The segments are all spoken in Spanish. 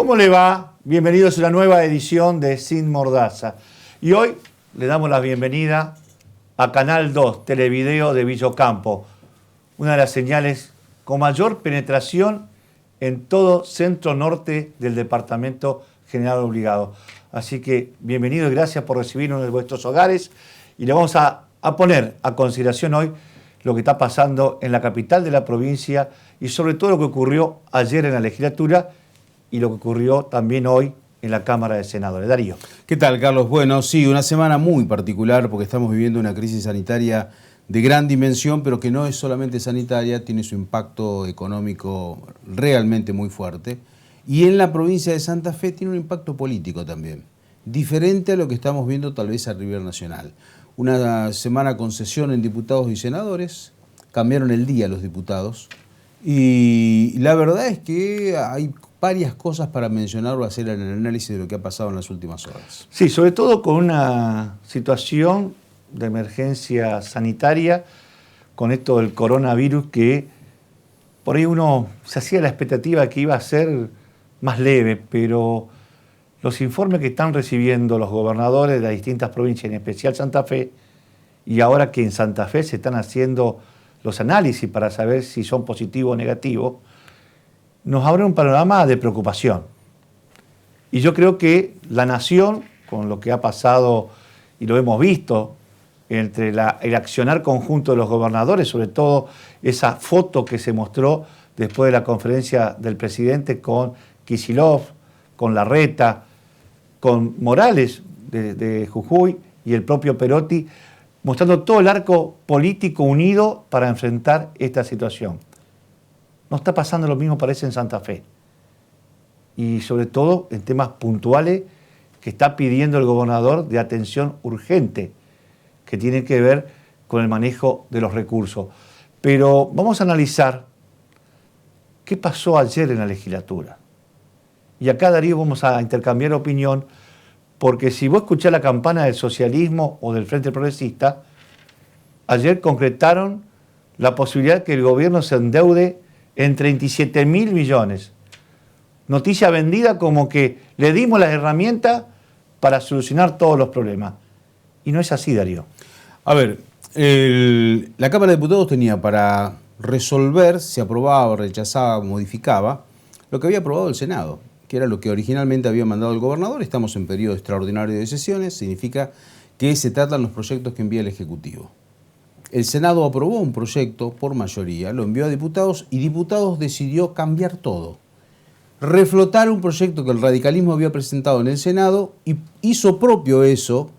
¿Cómo le va? Bienvenidos a una nueva edición de Sin Mordaza. Y hoy le damos la bienvenida a Canal 2, Televideo de Villocampo, una de las señales con mayor penetración en todo centro norte del departamento General Obligado. Así que bienvenido y gracias por recibirnos en vuestros hogares. Y le vamos a poner a consideración hoy lo que está pasando en la capital de la provincia y sobre todo lo que ocurrió ayer en la legislatura y lo que ocurrió también hoy en la Cámara de Senadores. Darío. ¿Qué tal, Carlos? Bueno, sí, una semana muy particular porque estamos viviendo una crisis sanitaria de gran dimensión, pero que no es solamente sanitaria, tiene su impacto económico realmente muy fuerte. Y en la provincia de Santa Fe tiene un impacto político también, diferente a lo que estamos viendo tal vez a nivel nacional. Una semana con sesión en diputados y senadores, cambiaron el día los diputados, y la verdad es que hay varias cosas para mencionar o hacer el análisis de lo que ha pasado en las últimas horas. Sí, sobre todo con una situación de emergencia sanitaria, con esto del coronavirus, que por ahí uno se hacía la expectativa que iba a ser más leve, pero los informes que están recibiendo los gobernadores de las distintas provincias, en especial Santa Fe, y ahora que en Santa Fe se están haciendo los análisis para saber si son positivos o negativos, nos abre un panorama de preocupación. Y yo creo que la nación, con lo que ha pasado y lo hemos visto, entre el accionar conjunto de los gobernadores, sobre todo esa foto que se mostró después de la conferencia del presidente con Kicillof, con Larreta, con Morales de Jujuy y el propio Perotti, mostrando todo el arco político unido para enfrentar esta situación. No está pasando lo mismo, parece, en Santa Fe. Y sobre todo en temas puntuales que está pidiendo el gobernador de atención urgente, que tiene que ver con el manejo de los recursos. Pero vamos a analizar qué pasó ayer en la legislatura. Y acá, Darío, vamos a intercambiar opinión, porque si vos escuchás la campana del socialismo o del Frente Progresista, ayer concretaron la posibilidad que el gobierno se endeude en 37.000 millones. Noticia vendida como que le dimos las herramientas para solucionar todos los problemas. Y no es así, Darío. A ver, la Cámara de Diputados tenía para resolver, si aprobaba, rechazaba, modificaba, lo que había aprobado el Senado, que era lo que originalmente había mandado el gobernador. Estamos en periodo extraordinario de sesiones, significa que se tratan los proyectos que envía el Ejecutivo. El Senado aprobó un proyecto por mayoría, lo envió a diputados y diputados decidió cambiar todo. Reflotar un proyecto que el radicalismo había presentado en el Senado y hizo propio eso,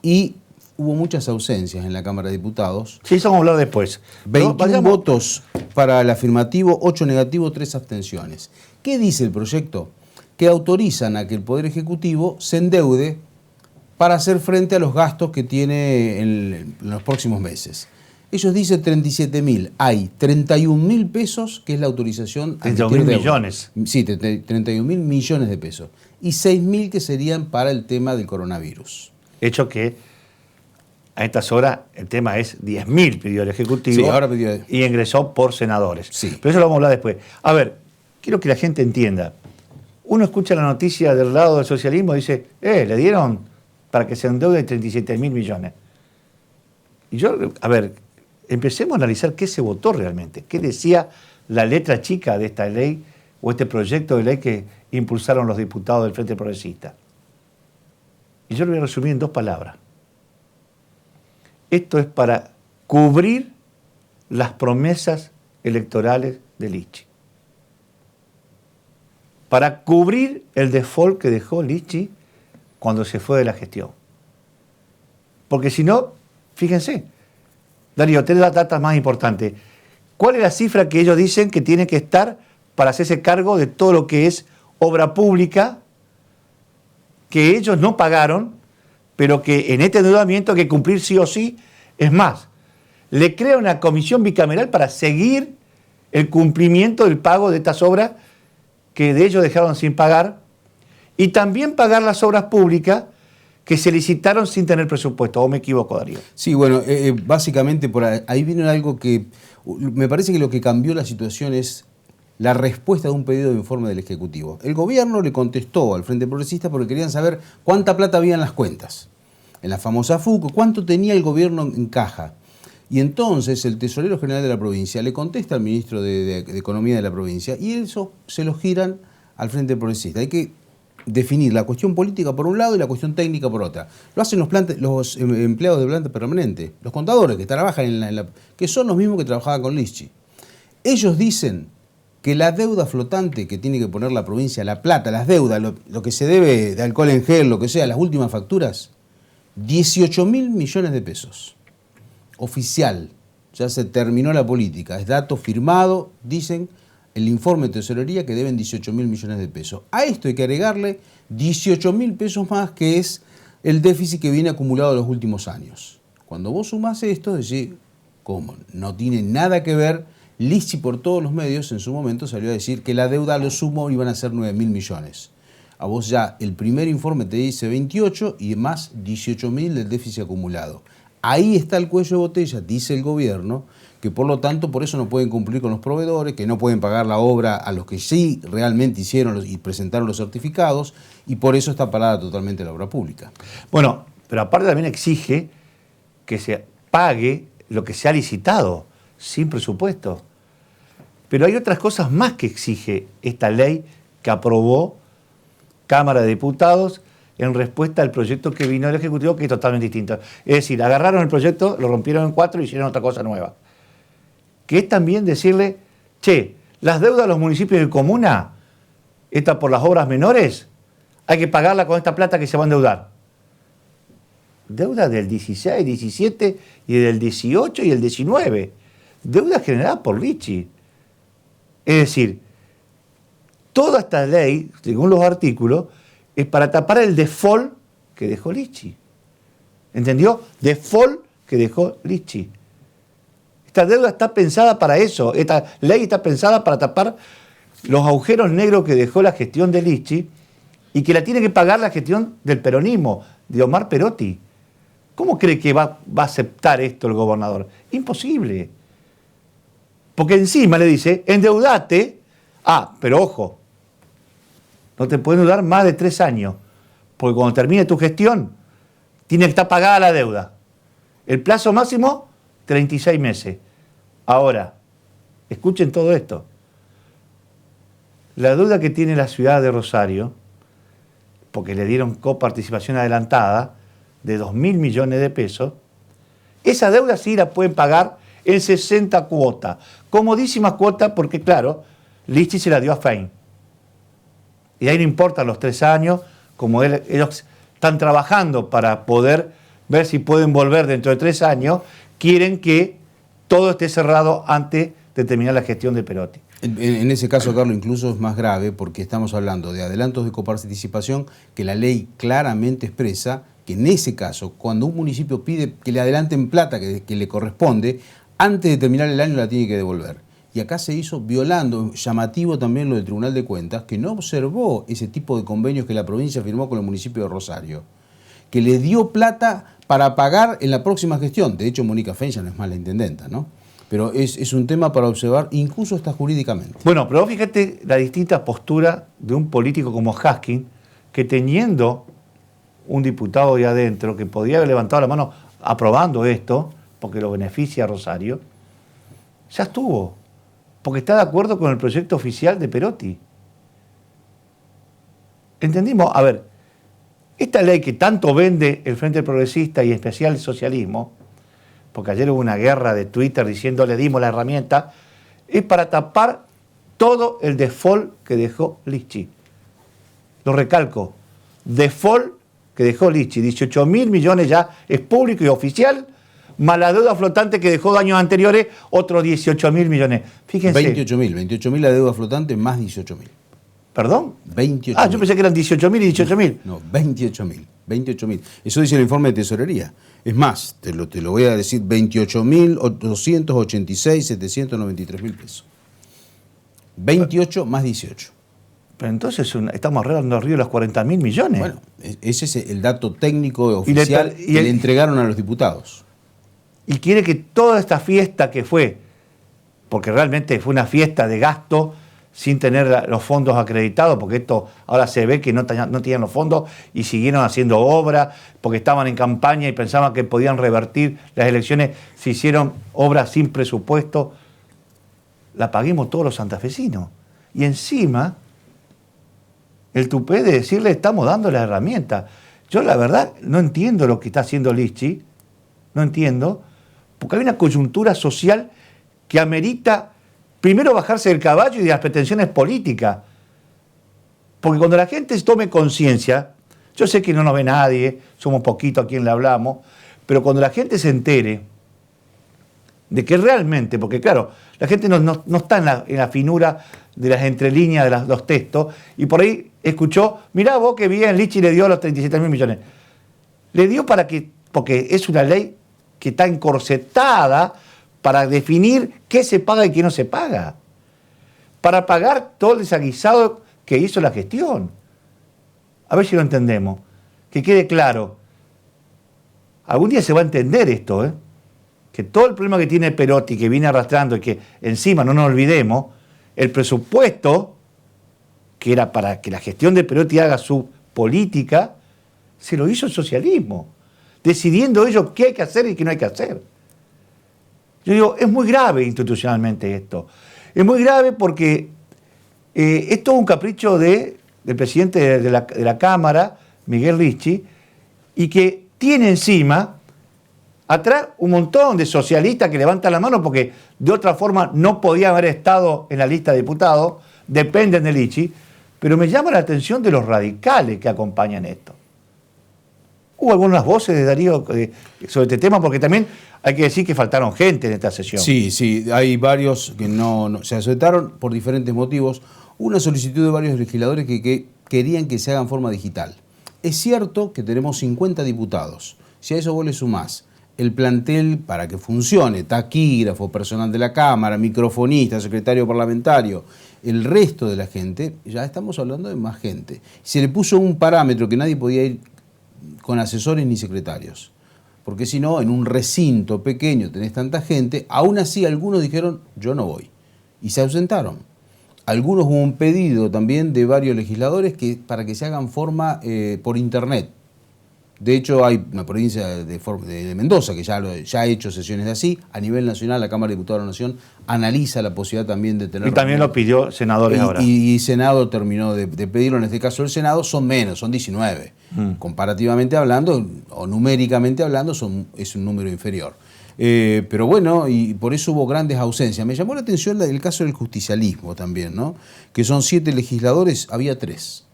y hubo muchas ausencias en la Cámara de Diputados. Sí, eso vamos a hablar después. 21 votos para el afirmativo, 8 negativos, 3 abstenciones. ¿Qué dice el proyecto? Que autorizan a que el Poder Ejecutivo se endeude para hacer frente a los gastos que tiene en los próximos meses. Ellos dicen 37.000. Hay 31.000 pesos, que es la autorización. 31.000 millones. Sí, 31.000 millones de pesos. Y 6.000 que serían para el tema del coronavirus. Hecho que a estas horas el tema es 10.000, pidió el Ejecutivo, sí, ahora pidió, y ingresó por senadores. Sí. Pero eso lo vamos a hablar después. A ver, quiero que la gente entienda. Uno escucha la noticia del lado del socialismo y dice, le dieron para que se endeude 37.000 millones. Y yo, a ver, empecemos a analizar qué se votó realmente, qué decía la letra chica de esta ley o este proyecto de ley que impulsaron los diputados del Frente Progresista. Y yo lo voy a resumir en 2 palabras. Esto es para cubrir las promesas electorales de Lichi. Para cubrir el default que dejó Lichi cuando se fue de la gestión. Porque si no, fíjense, Darío, tenés las datas más importantes. ¿Cuál es la cifra que ellos dicen que tiene que estar para hacerse cargo de todo lo que es obra pública que ellos no pagaron, pero que en este endeudamiento hay que cumplir sí o sí? Es más, le crea una comisión bicameral para seguir el cumplimiento del pago de estas obras que de ellos dejaron sin pagar, y también pagar las obras públicas que se licitaron sin tener presupuesto. ¿O me equivoco, Darío? Sí, bueno, básicamente por ahí viene algo que me parece que lo que cambió la situación es la respuesta de un pedido de informe del Ejecutivo. El gobierno le contestó al Frente Progresista porque querían saber cuánta plata había en las cuentas. En la famosa FUCO, cuánto tenía el gobierno en caja. Y entonces el tesorero general de la provincia le contesta al ministro de Economía de la provincia y eso se lo giran al Frente Progresista. Hay que definir la cuestión política por un lado y la cuestión técnica por otra. Lo hacen los empleados de planta permanente, los contadores que trabajan que son los mismos que trabajaban con Lichi. Ellos dicen que la deuda flotante que tiene que poner la provincia, la plata, las deudas, lo que se debe de alcohol en gel, lo que sea, las últimas facturas, 18.000 millones de pesos. Oficial, ya se terminó la política, es dato firmado, dicen el informe de tesorería que deben 18.000 millones de pesos. A esto hay que agregarle 18.000 pesos más, que es el déficit que viene acumulado en los últimos años. Cuando vos sumás esto, decís, ¿cómo? No tiene nada que ver. Lichi por todos los medios en su momento salió a decir que la deuda a lo sumo iban a ser 9.000 millones. A vos ya el primer informe te dice 28 y más 18.000 del déficit acumulado. Ahí está el cuello de botella, dice el gobierno, que por lo tanto por eso no pueden cumplir con los proveedores, que no pueden pagar la obra a los que sí realmente hicieron y presentaron los certificados, y por eso está parada totalmente la obra pública. Bueno, pero aparte también exige que se pague lo que se ha licitado, sin presupuesto. Pero hay otras cosas más que exige esta ley que aprobó Cámara de Diputados en respuesta al proyecto que vino del Ejecutivo, que es totalmente distinto. Es decir, agarraron el proyecto, lo rompieron en 4 y hicieron otra cosa nueva. Que es también decirle, che, las deudas a los municipios de comuna, estas por las obras menores, hay que pagarla con esta plata que se va a endeudar. Deuda del 16, 17 y del 18 y el 19. Deuda generada por Lichi. Es decir, toda esta ley, según los artículos, es para tapar el default que dejó Lichi. ¿Entendió? Default que dejó Lichi. Esta deuda está pensada para eso. Esta ley está pensada para tapar los agujeros negros que dejó la gestión de Lichi y que la tiene que pagar la gestión del peronismo, de Omar Perotti. ¿Cómo cree que va a aceptar esto el gobernador? Imposible. Porque encima le dice, endeudate. Ah, pero ojo, no te pueden endeudar más de 3 años, porque cuando termine tu gestión, tiene que estar pagada la deuda. El plazo máximo, 36 meses. Ahora, escuchen todo esto. La deuda que tiene la ciudad de Rosario, porque le dieron coparticipación adelantada de 2.000 millones de pesos, esa deuda sí la pueden pagar en 60 cuotas. Comodísimas cuotas porque, claro, Lichi se la dio a Fein. Y ahí no importan los 3 años, como ellos están trabajando para poder ver si pueden volver dentro de 3 años, quieren que todo esté cerrado antes de terminar la gestión de Perotti. En ese caso, Carlos, incluso es más grave porque estamos hablando de adelantos de coparticipación que la ley claramente expresa que en ese caso, cuando un municipio pide que le adelanten plata que le corresponde, antes de terminar el año la tiene que devolver. Y acá se hizo violando, llamativo también lo del Tribunal de Cuentas, que no observó ese tipo de convenios que la provincia firmó con el municipio de Rosario, que le dio plata para pagar en la próxima gestión. De hecho, Mónica Fein ya no es más la intendenta, ¿no? Pero es un tema para observar, incluso hasta jurídicamente. Bueno, pero fíjate la distinta postura de un político como Haskin, que teniendo un diputado ahí adentro que podía haber levantado la mano aprobando esto, porque lo beneficia a Rosario, ya estuvo, porque está de acuerdo con el proyecto oficial de Perotti. ¿Entendimos? A ver, esta ley que tanto vende el Frente Progresista y en especial el socialismo, porque ayer hubo una guerra de Twitter diciendo le dimos la herramienta, es para tapar todo el default que dejó Lichi. Lo recalco, default que dejó Lichi, 18.000 millones ya es público y oficial, más la deuda flotante que dejó de años anteriores, otros 18.000 millones. Fíjense. 28.000 la deuda flotante más 18.000. ¿Perdón? 28.000. Ah, yo pensé que eran 18.000 y 18.000. No, 28.000. Eso dice el informe de tesorería. Es más, te lo voy a decir, 28.286.793.000 pesos. 28 más 18. Pero entonces estamos arreglando arriba de los 40.000 millones. Bueno, ese es el dato técnico oficial que le entregaron a los diputados. Y quiere que toda esta fiesta que fue, porque realmente fue una fiesta de gasto sin tener los fondos acreditados, porque esto ahora se ve que no tenían los fondos y siguieron haciendo obras, porque estaban en campaña y pensaban que podían revertir las elecciones, se hicieron obras sin presupuesto. La paguemos todos los santafesinos. Y encima, el tupé de decirle estamos dando la herramienta. Yo la verdad no entiendo lo que está haciendo Lichi, no entiendo, porque hay una coyuntura social que amerita primero bajarse del caballo y de las pretensiones políticas. Porque cuando la gente tome conciencia, yo sé que no nos ve nadie, somos poquitos a quien le hablamos, pero cuando la gente se entere de que realmente, porque claro, la gente no está en la finura de las entrelíneas de los textos, y por ahí escuchó, mirá vos que bien, Lichi le dio los 37.000 millones. Le dio porque es una ley que está encorsetada para definir qué se paga y qué no se paga, para pagar todo el desaguisado que hizo la gestión. A ver si lo entendemos, que quede claro. Algún día se va a entender esto, que todo el problema que tiene Perotti, que viene arrastrando y que encima no nos olvidemos, el presupuesto, que era para que la gestión de Perotti haga su política, se lo hizo el socialismo, decidiendo ellos qué hay que hacer y qué no hay que hacer. Yo digo, es muy grave institucionalmente esto. Es muy grave porque es todo un capricho del presidente de la Cámara, Miguel Ricci, y que tiene encima atrás un montón de socialistas que levantan la mano porque de otra forma no podía haber estado en la lista de diputados, dependen de Ricci, pero me llama la atención de los radicales que acompañan esto. Hubo algunas voces de Darío sobre este tema, porque también hay que decir que faltaron gente en esta sesión. Sí, hay varios que no se aceptaron por diferentes motivos. Una solicitud de varios legisladores que querían que se haga en forma digital. Es cierto que tenemos 50 diputados. Si a eso vos le sumás el plantel para que funcione, taquígrafo, personal de la Cámara, microfonista, secretario parlamentario, el resto de la gente, ya estamos hablando de más gente. Se le puso un parámetro que nadie podía ir con asesores ni secretarios, porque si no, en un recinto pequeño tenés tanta gente, aún así algunos dijeron, yo no voy, y se ausentaron. Algunos hubo un pedido también de varios legisladores para que se hagan forma por internet. De hecho, hay una provincia de Mendoza que ya ha hecho sesiones de así. A nivel nacional, la Cámara de Diputados de la Nación analiza la posibilidad también de tener... Y también lo pidió senadores ahora. Y Senado terminó de pedirlo. En este caso, el Senado son menos, son 19. Comparativamente hablando, o numéricamente hablando, es un número inferior. Pero bueno, y por eso hubo grandes ausencias. Me llamó la atención el caso del justicialismo también, ¿no? Que son 7 legisladores, había 3.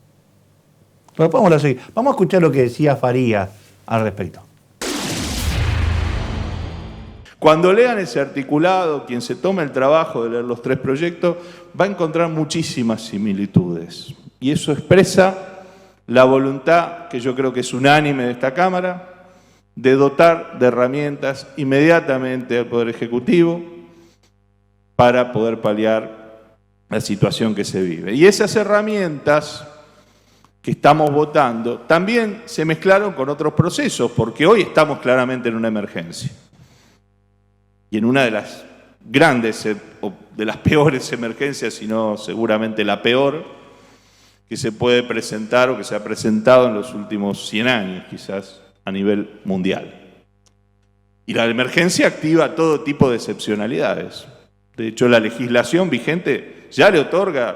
Pero vamos a escuchar lo que decía Faría al respecto. Cuando lean ese articulado, quien se tome el trabajo de leer los 3 proyectos, va a encontrar muchísimas similitudes. Y eso expresa la voluntad, que yo creo que es unánime de esta Cámara, de dotar de herramientas inmediatamente al Poder Ejecutivo para poder paliar la situación que se vive. Y esas herramientas que estamos votando también se mezclaron con otros procesos, porque hoy estamos claramente en una emergencia. Y en una de las grandes, o de las peores emergencias, si no seguramente la peor, que se puede presentar o que se ha presentado en los últimos 100 años, quizás a nivel mundial. Y la emergencia activa todo tipo de excepcionalidades. De hecho, la legislación vigente ya le otorga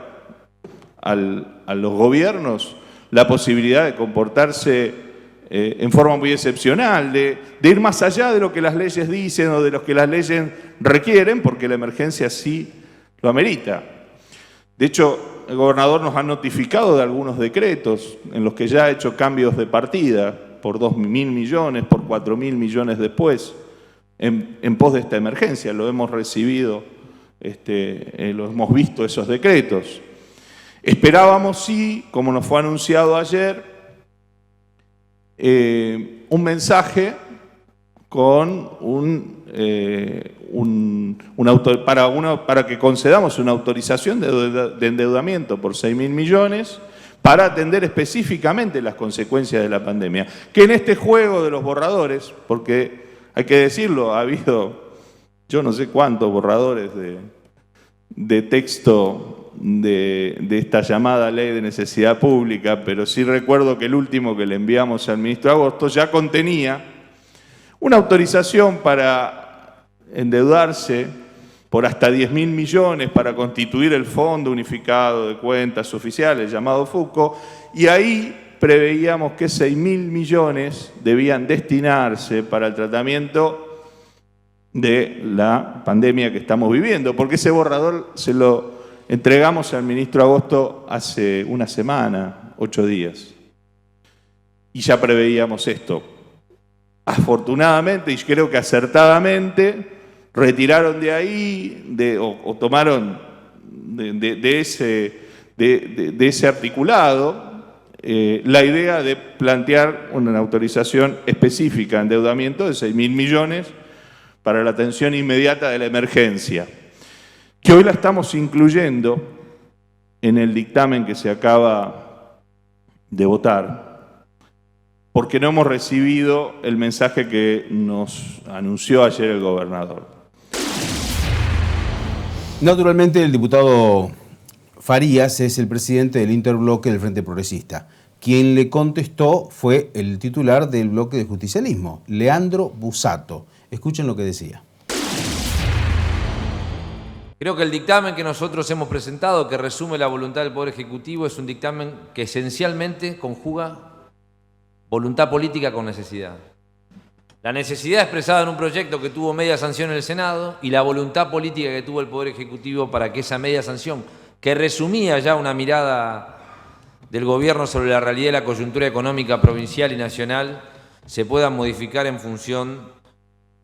a los gobiernos la posibilidad de comportarse en forma muy excepcional, de ir más allá de lo que las leyes dicen o de lo que las leyes requieren, porque la emergencia sí lo amerita. De hecho, el gobernador nos ha notificado de algunos decretos en los que ya ha hecho cambios de partida por 2.000 millones, por 4.000 millones después, en pos de esta emergencia. Lo hemos recibido, lo hemos visto esos decretos. Esperábamos, sí, como nos fue anunciado ayer, un mensaje con para que concedamos una autorización de endeudamiento por 6.000 millones para atender específicamente las consecuencias de la pandemia. Que en este juego de los borradores, porque hay que decirlo, ha habido yo no sé cuántos borradores de texto de esta llamada ley de necesidad pública, pero sí recuerdo que el último que le enviamos al ministro Agosto ya contenía una autorización para endeudarse por hasta 10.000 millones para constituir el Fondo Unificado de Cuentas Oficiales, llamado FUCO, y ahí preveíamos que 6.000 millones debían destinarse para el tratamiento de la pandemia que estamos viviendo, porque ese borrador se lo entregamos al ministro Agosto hace una semana, 8 días, y ya preveíamos esto. Afortunadamente, y creo que acertadamente, retiraron de ahí o tomaron de ese articulado la idea de plantear una autorización específica de endeudamiento de 6.000 millones para la atención inmediata de la emergencia, que hoy la estamos incluyendo en el dictamen que se acaba de votar, porque no hemos recibido el mensaje que nos anunció ayer el gobernador. Naturalmente, el diputado Farías es el presidente del interbloque del Frente Progresista. Quien le contestó fue el titular del bloque de justicialismo, Leandro Busato. Escuchen lo que decía. Creo que el dictamen que nosotros hemos presentado, que resume la voluntad del Poder Ejecutivo, es un dictamen que esencialmente conjuga voluntad política con necesidad. La necesidad expresada en un proyecto que tuvo media sanción en el Senado y la voluntad política que tuvo el Poder Ejecutivo para que esa media sanción, que resumía ya una mirada del gobierno sobre la realidad de la coyuntura económica provincial y nacional, se pueda modificar en función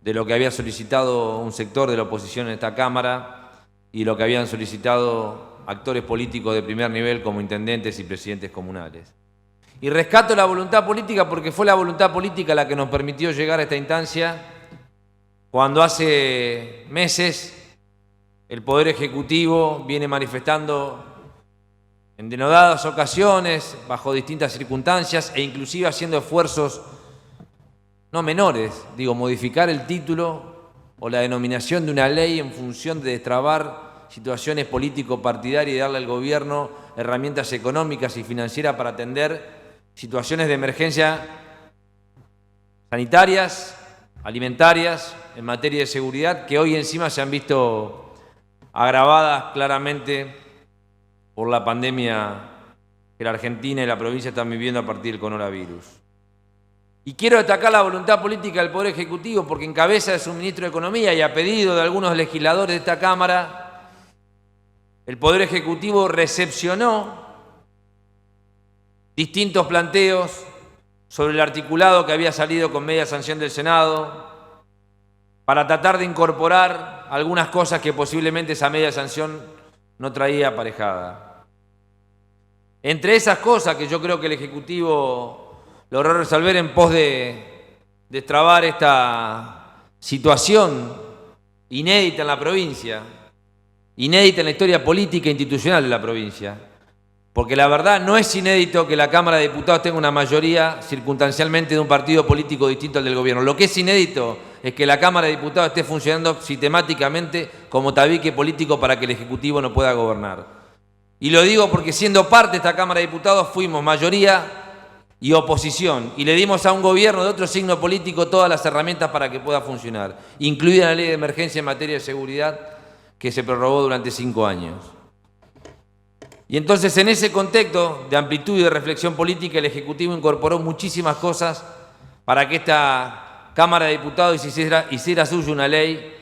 de lo que había solicitado un sector de la oposición en esta Cámara y lo que habían solicitado actores políticos de primer nivel como intendentes y presidentes comunales. Y rescato la voluntad política porque fue la voluntad política la que nos permitió llegar a esta instancia cuando hace meses el Poder Ejecutivo viene manifestando en denodadas ocasiones, bajo distintas circunstancias e inclusive haciendo esfuerzos no menores, modificar el título o la denominación de una ley en función de destrabar situaciones político-partidarias y darle al gobierno herramientas económicas y financieras para atender situaciones de emergencia sanitarias, alimentarias, en materia de seguridad, que hoy encima se han visto agravadas claramente por la pandemia que la Argentina y la provincia están viviendo a partir del coronavirus. Y quiero destacar la voluntad política del Poder Ejecutivo porque en cabeza de su ministro de Economía y a pedido de algunos legisladores de esta Cámara, el Poder Ejecutivo recepcionó distintos planteos sobre el articulado que había salido con media sanción del Senado para tratar de incorporar algunas cosas que posiblemente esa media sanción no traía aparejada. Entre esas cosas que yo creo que el Ejecutivo logró resolver en pos de destrabar esta situación inédita en la provincia, inédita en la historia política e institucional de la provincia, porque la verdad no es inédito que la Cámara de Diputados tenga una mayoría circunstancialmente de un partido político distinto al del gobierno. Lo que es inédito es que la Cámara de Diputados esté funcionando sistemáticamente como tabique político para que el Ejecutivo no pueda gobernar. Y lo digo porque siendo parte de esta Cámara de Diputados fuimos mayoría y oposición, y le dimos a un gobierno de otro signo político todas las herramientas para que pueda funcionar, incluida la ley de emergencia en materia de seguridad que se prorrogó durante 5 años. Y entonces en ese contexto de amplitud y de reflexión política el Ejecutivo incorporó muchísimas cosas para que esta Cámara de Diputados hiciera suya una ley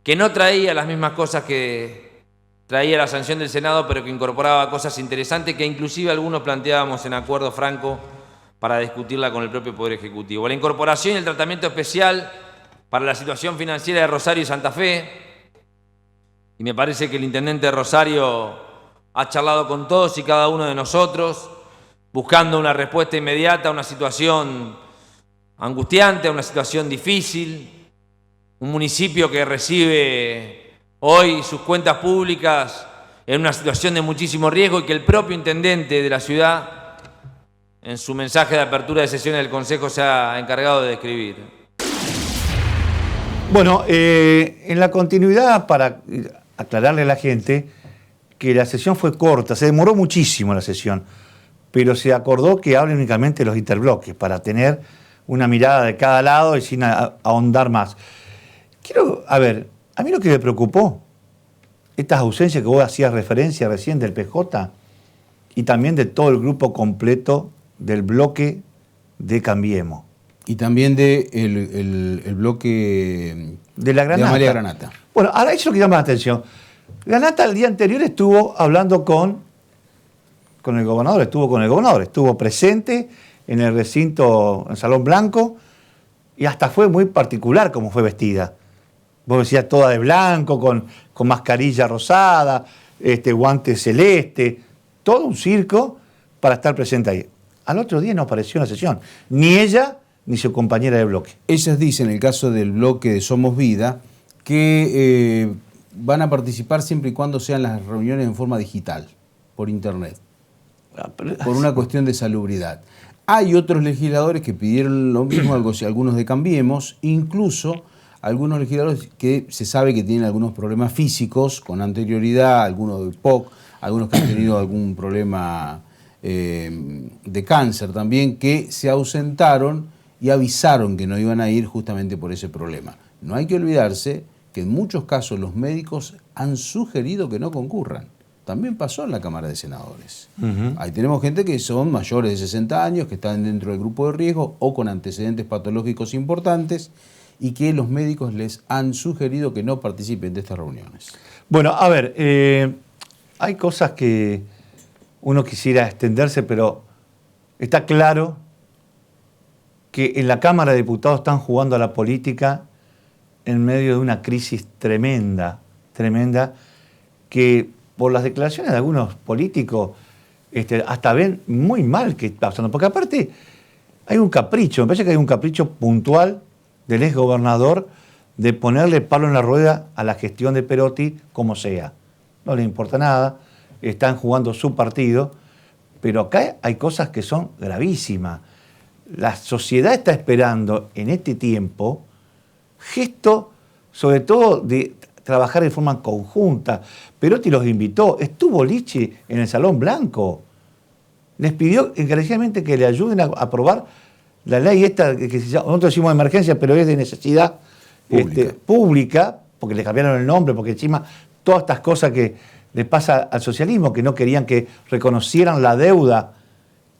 que no traía las mismas cosas que traía la sanción del Senado, pero que incorporaba cosas interesantes que inclusive algunos planteábamos en acuerdo franco para discutirla con el propio Poder Ejecutivo. La incorporación y el tratamiento especial para la situación financiera de Rosario y Santa Fe, y me parece que el intendente de Rosario ha charlado con todos y cada uno de nosotros, buscando una respuesta inmediata a una situación angustiante, a una situación difícil, un municipio que recibe hoy sus cuentas públicas en una situación de muchísimo riesgo y que el propio intendente de la ciudad, en su mensaje de apertura de sesiones del Consejo, se ha encargado de describir. Bueno, en la continuidad, para aclararle a la gente, que la sesión fue corta, se demoró muchísimo la sesión, pero se acordó que hablen únicamente los interbloques para tener una mirada de cada lado y sin ahondar más. A mí lo que me preocupó, estas ausencias que vos hacías referencia recién del PJ y también de todo el grupo completo del bloque de Cambiemos. Y también de el bloque de la Granata. De María Granata. Bueno, ahora eso es lo que llama la atención. Granata el día anterior estuvo hablando con el gobernador, estuvo presente en el recinto, en el Salón Blanco, y hasta fue muy particular como fue vestida. Vos decías toda de blanco, con mascarilla rosada, guante celeste, todo un circo para estar presente ahí. Al otro día no apareció en la sesión, ni ella ni su compañera de bloque. Ellas dicen, en el caso del bloque de Somos Vida, que van a participar siempre y cuando sean las reuniones en forma digital, por internet, por una cuestión de salubridad. Hay otros legisladores que pidieron lo mismo, algunos de Cambiemos, incluso algunos legisladores que se sabe que tienen algunos problemas físicos con anterioridad, algunos de POC, algunos que han tenido algún problema de cáncer también, que se ausentaron y avisaron que no iban a ir justamente por ese problema. No hay que olvidarse que en muchos casos los médicos han sugerido que no concurran. También pasó en la Cámara de Senadores. Ahí tenemos gente que son mayores de 60 años, que están dentro del grupo de riesgo o con antecedentes patológicos importantes y que los médicos les han sugerido que no participen de estas reuniones. Bueno, a ver, hay cosas que uno quisiera extenderse, pero está claro que en la Cámara de Diputados están jugando a la política en medio de una crisis tremenda, que por las declaraciones de algunos políticos hasta ven muy mal que está pasando. Porque aparte hay un capricho, me parece que hay un capricho puntual del exgobernador de ponerle palo en la rueda a la gestión de Perotti como sea. No le importa nada, están jugando su partido, pero acá hay cosas que son gravísimas. La sociedad está esperando en este tiempo gesto, sobre todo de trabajar de forma conjunta. Perotti los invitó, estuvo Lichi en el Salón Blanco, les pidió encarecidamente que le ayuden a aprobar la ley esta, que nosotros decimos de emergencia, pero es de necesidad pública, porque le cambiaron el nombre, porque encima todas estas cosas que le pasa al socialismo, que no querían que reconocieran la deuda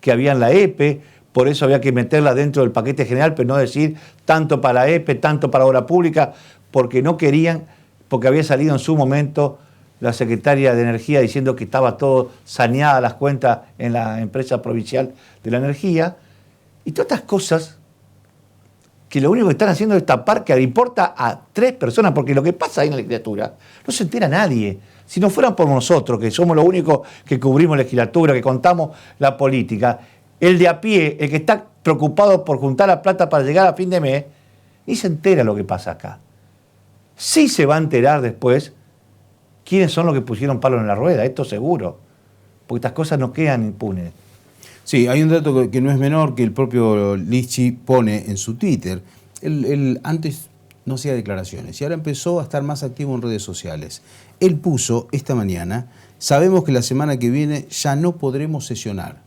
que había en la EPE, por eso había que meterla dentro del paquete general, pero no decir tanto para la EPE, tanto para obra pública, porque no querían, porque había salido en su momento la secretaria de Energía diciendo que estaba todo saneada las cuentas en la empresa provincial de la energía, y todas estas cosas que lo único que están haciendo es tapar que le importa a 3 personas, porque lo que pasa ahí en la legislatura no se entera nadie. Si no fueran por nosotros, que somos los únicos que cubrimos la legislatura, que contamos la política, el de a pie, el que está preocupado por juntar la plata para llegar a fin de mes, ni se entera lo que pasa acá. Sí se va a enterar después quiénes son los que pusieron palo en la rueda, esto seguro, porque estas cosas no quedan impunes. Sí, hay un dato que no es menor, que el propio Lichi pone en su Twitter. Él antes no hacía declaraciones y ahora empezó a estar más activo en redes sociales. Él puso esta mañana: sabemos que la semana que viene ya no podremos sesionar.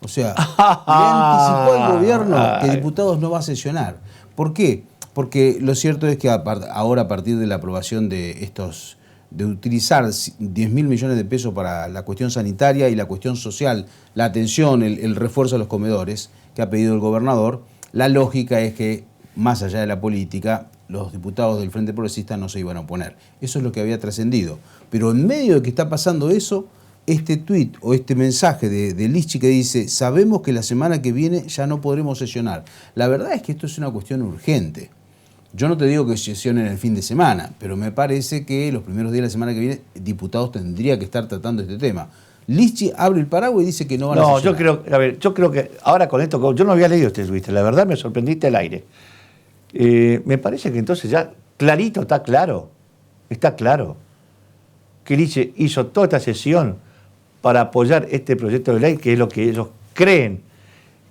O sea, le anticipó al gobierno que diputados no va a sesionar. ¿Por qué? Porque lo cierto es que ahora, a partir de la aprobación de estos, de utilizar 10.000 millones de pesos para la cuestión sanitaria y la cuestión social, la atención, el refuerzo a los comedores que ha pedido el gobernador, la lógica es que, más allá de la política, los diputados del Frente Progresista no se iban a oponer. Eso es lo que había trascendido. Pero en medio de que está pasando eso, este tuit o este mensaje de Lichi que dice: sabemos que la semana que viene ya no podremos sesionar. La verdad es que esto es una cuestión urgente. Yo no te digo que sesionen el fin de semana, pero me parece que los primeros días de la semana que viene diputados tendría que estar tratando este tema. Lichi abre el paraguas y dice que no van a sesionar. Yo creo que ahora con esto, yo no había leído este tuit, la verdad me sorprendiste al aire. Me parece que entonces ya clarito, está claro que Lichi hizo toda esta sesión para apoyar este proyecto de ley, que es lo que ellos creen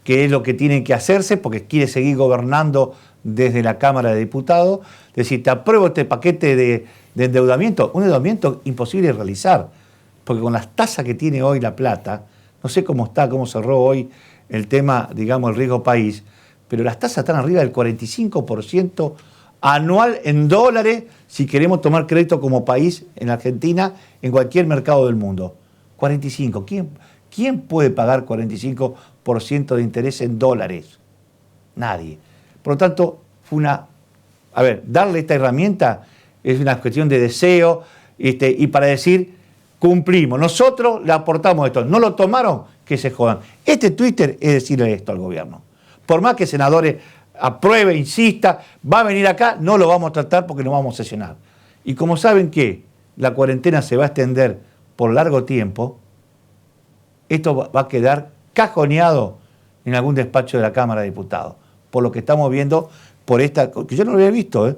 que es lo que tienen que hacerse, porque quiere seguir gobernando desde la Cámara de Diputados. Es decir, te apruebo este paquete de endeudamiento, un endeudamiento imposible de realizar. porque con las tasas que tiene hoy La Plata, no sé cómo está, cómo cerró hoy el tema, digamos, el riesgo país, pero las tasas están arriba del 45% anual en dólares si queremos tomar crédito como país en Argentina, en cualquier mercado del mundo. 45. ¿Quién puede pagar 45% de interés en dólares? Nadie. Por lo tanto, darle esta herramienta es una cuestión de deseo y para decir, cumplimos. Nosotros le aportamos esto. ¿No lo tomaron? Que se jodan. Este Twitter es decirle esto al gobierno. Por más que senadores apruebe, insista, va a venir acá, no lo vamos a tratar porque nos vamos a sesionar. Y como saben que la cuarentena se va a extender por largo tiempo, esto va a quedar cajoneado en algún despacho de la Cámara de Diputados. Por lo que estamos viendo, que yo no lo había visto,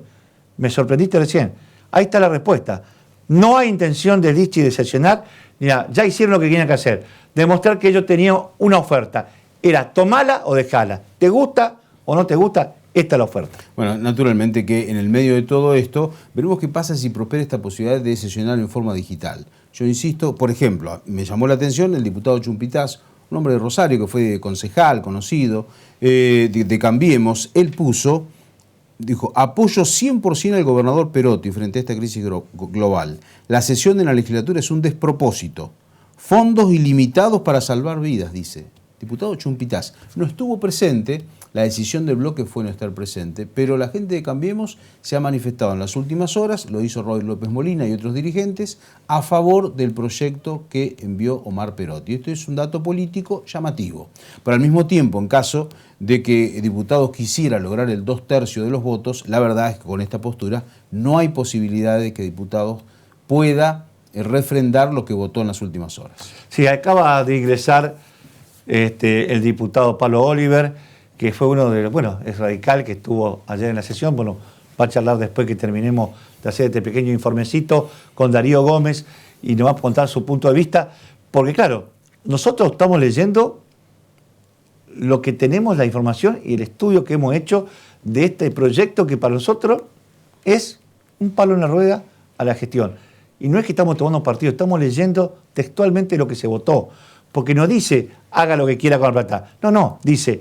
me sorprendiste recién. Ahí está la respuesta. No hay intención de Lichi de sesionar, ya hicieron lo que tenían que hacer, demostrar que ellos tenían una oferta. Era tomala o dejala. ¿Te gusta o no te gusta? Esta es la oferta. Bueno, naturalmente que en el medio de todo esto, veremos qué pasa si prospera esta posibilidad de sesionar en forma digital. Yo insisto, por ejemplo, me llamó la atención el diputado Chumpitaz, un hombre de Rosario que fue concejal, conocido, de Cambiemos. Él dijo, apoyo 100% al gobernador Perotti frente a esta crisis global. La sesión en la legislatura es un despropósito. Fondos ilimitados para salvar vidas, dice. Diputado Chumpitaz no estuvo presente, la decisión del bloque fue no estar presente, pero la gente de Cambiemos se ha manifestado en las últimas horas, lo hizo Roy López Molina y otros dirigentes, a favor del proyecto que envió Omar Perotti. Esto es un dato político llamativo. Pero al mismo tiempo, en caso de que diputados quisieran lograr el 2/3 de los votos, la verdad es que con esta postura no hay posibilidad de que diputados pueda refrendar lo que votó en las últimas horas. Sí, acaba de ingresar el diputado Pablo Oliver, que fue uno de los, es radical, que estuvo ayer en la sesión, va a charlar después que terminemos de hacer este pequeño informecito con Darío Gómez y nos va a contar su punto de vista, porque claro, nosotros estamos leyendo lo que tenemos, la información y el estudio que hemos hecho de este proyecto que para nosotros es un palo en la rueda a la gestión. Y no es que estamos tomando partido, estamos leyendo textualmente lo que se votó, porque no dice haga lo que quiera con la plata, no, dice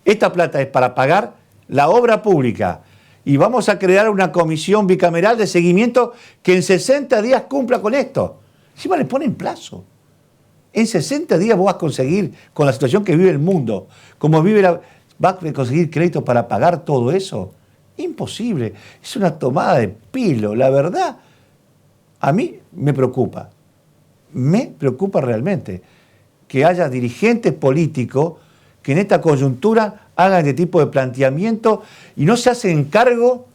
esta plata es para pagar la obra pública y vamos a crear una comisión bicameral de seguimiento que en 60 días cumpla con esto. Encima le ponen plazo. En 60 días vos vas a conseguir, con la situación que vive el mundo, vas a conseguir crédito para pagar todo eso. Imposible. Es una tomada de pelo. La verdad, a mí me preocupa. Me preocupa realmente que haya dirigentes políticos que en esta coyuntura hagan este tipo de planteamiento y no se hacen cargo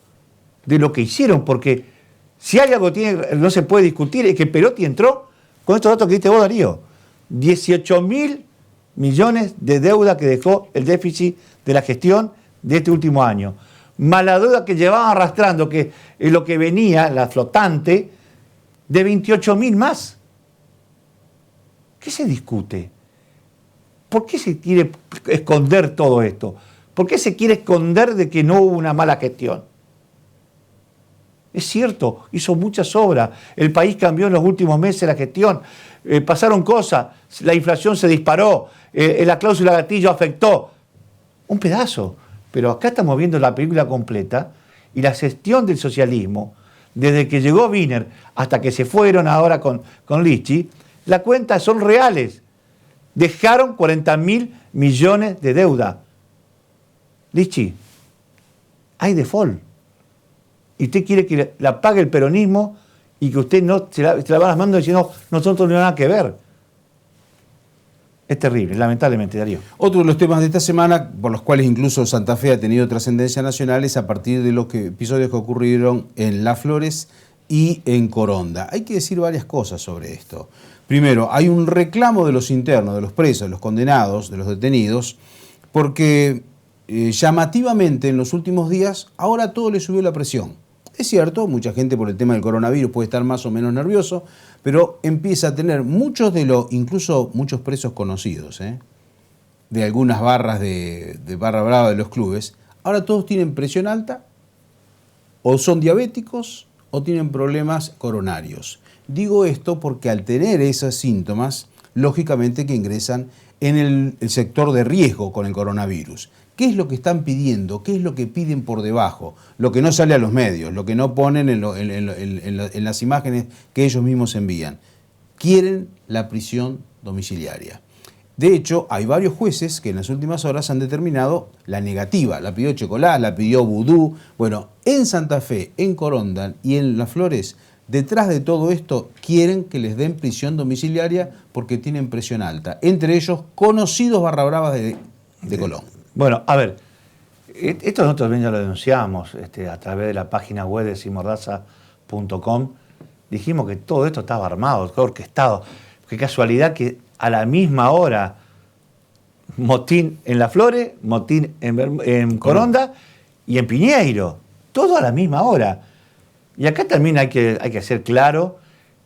de lo que hicieron, porque si hay algo que no se puede discutir es que Perotti entró con estos datos que diste vos, Darío. 18.000 millones de deuda que dejó el déficit de la gestión de este último año. Más la deuda que llevaban arrastrando, que es lo que venía, la flotante, de 28.000 más. ¿Qué se discute? ¿Por qué se quiere esconder todo esto? ¿Por qué se quiere esconder de que no hubo una mala gestión? Es cierto, hizo muchas obras, el país cambió en los últimos meses la gestión, pasaron cosas, la inflación se disparó, la cláusula gatillo afectó, un pedazo. Pero acá estamos viendo la película completa y la gestión del socialismo, desde que llegó Wiener hasta que se fueron ahora con Lichi, las cuentas son reales. Dejaron 40.000 millones de deuda. Lichi, hay default. Y usted quiere que la pague el peronismo y que usted no se la va a las manos diciendo nosotros no tenemos nada que ver. Es terrible, lamentablemente, Darío. Otro de los temas de esta semana, por los cuales incluso Santa Fe ha tenido trascendencia nacional, es a partir de los episodios que ocurrieron en Las Flores y en Coronda. Hay que decir varias cosas sobre esto. Primero, hay un reclamo de los internos, de los presos, de los condenados, de los detenidos, porque llamativamente en los últimos días ahora todo le subió la presión. Es cierto, mucha gente por el tema del coronavirus puede estar más o menos nervioso, pero empieza a tener incluso muchos presos conocidos, de algunas barras de barra brava de los clubes, ahora todos tienen presión alta, o son diabéticos, o tienen problemas coronarios. Digo esto porque al tener esos síntomas, lógicamente que ingresan en el sector de riesgo con el coronavirus. ¿Qué es lo que están pidiendo? ¿Qué es lo que piden por debajo? Lo que no sale a los medios, lo que no ponen en las imágenes que ellos mismos envían. Quieren la prisión domiciliaria. De hecho, hay varios jueces que en las últimas horas han determinado la negativa. La pidió Chocolás, la pidió Vudú. Bueno, en Santa Fe, en Coronda y en Las Flores, detrás de todo esto quieren que les den prisión domiciliaria porque tienen presión alta. Entre ellos, conocidos barra bravas de Colón. Bueno, a ver, esto nosotros también ya lo denunciamos a través de la página web de simordaza.com. Dijimos que todo esto estaba armado, todo orquestado. Qué casualidad que a la misma hora, motín en Las Flores, motín en Coronda y en Piñeiro. Todo a la misma hora. Y acá también hay que ser claro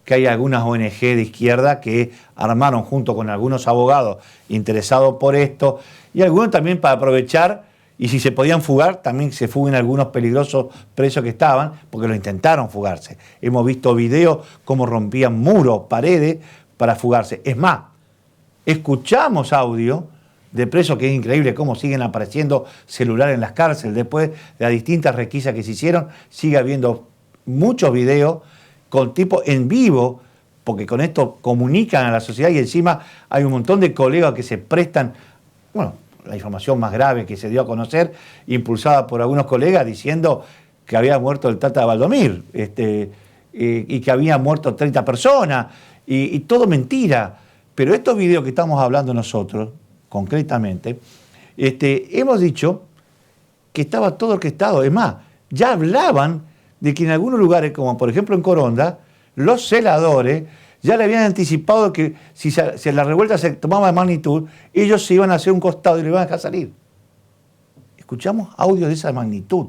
que hay algunas ONG de izquierda que armaron junto con algunos abogados interesados por esto y algunos también para aprovechar, y si se podían fugar, también se fuguen algunos peligrosos presos que estaban, porque lo intentaron fugarse. Hemos visto videos cómo rompían muros, paredes para fugarse. Es más, escuchamos audio de presos que es increíble cómo siguen apareciendo celulares en las cárceles. Después de las distintas requisas que se hicieron, sigue habiendo muchos videos con tipo en vivo, porque con esto comunican a la sociedad y encima hay un montón de colegas que se prestan, bueno, la información más grave que se dio a conocer, impulsada por algunos colegas diciendo que había muerto el Tata Valdomir y que había muerto 30 personas y todo mentira. Pero estos videos que estamos hablando nosotros, concretamente, hemos dicho que estaba todo orquestado. Es más, ya hablaban de que en algunos lugares, como por ejemplo en Coronda, los celadores ya le habían anticipado que si la revuelta se tomaba de magnitud, ellos se iban a hacer un costado y lo iban a dejar salir. Escuchamos audios de esa magnitud,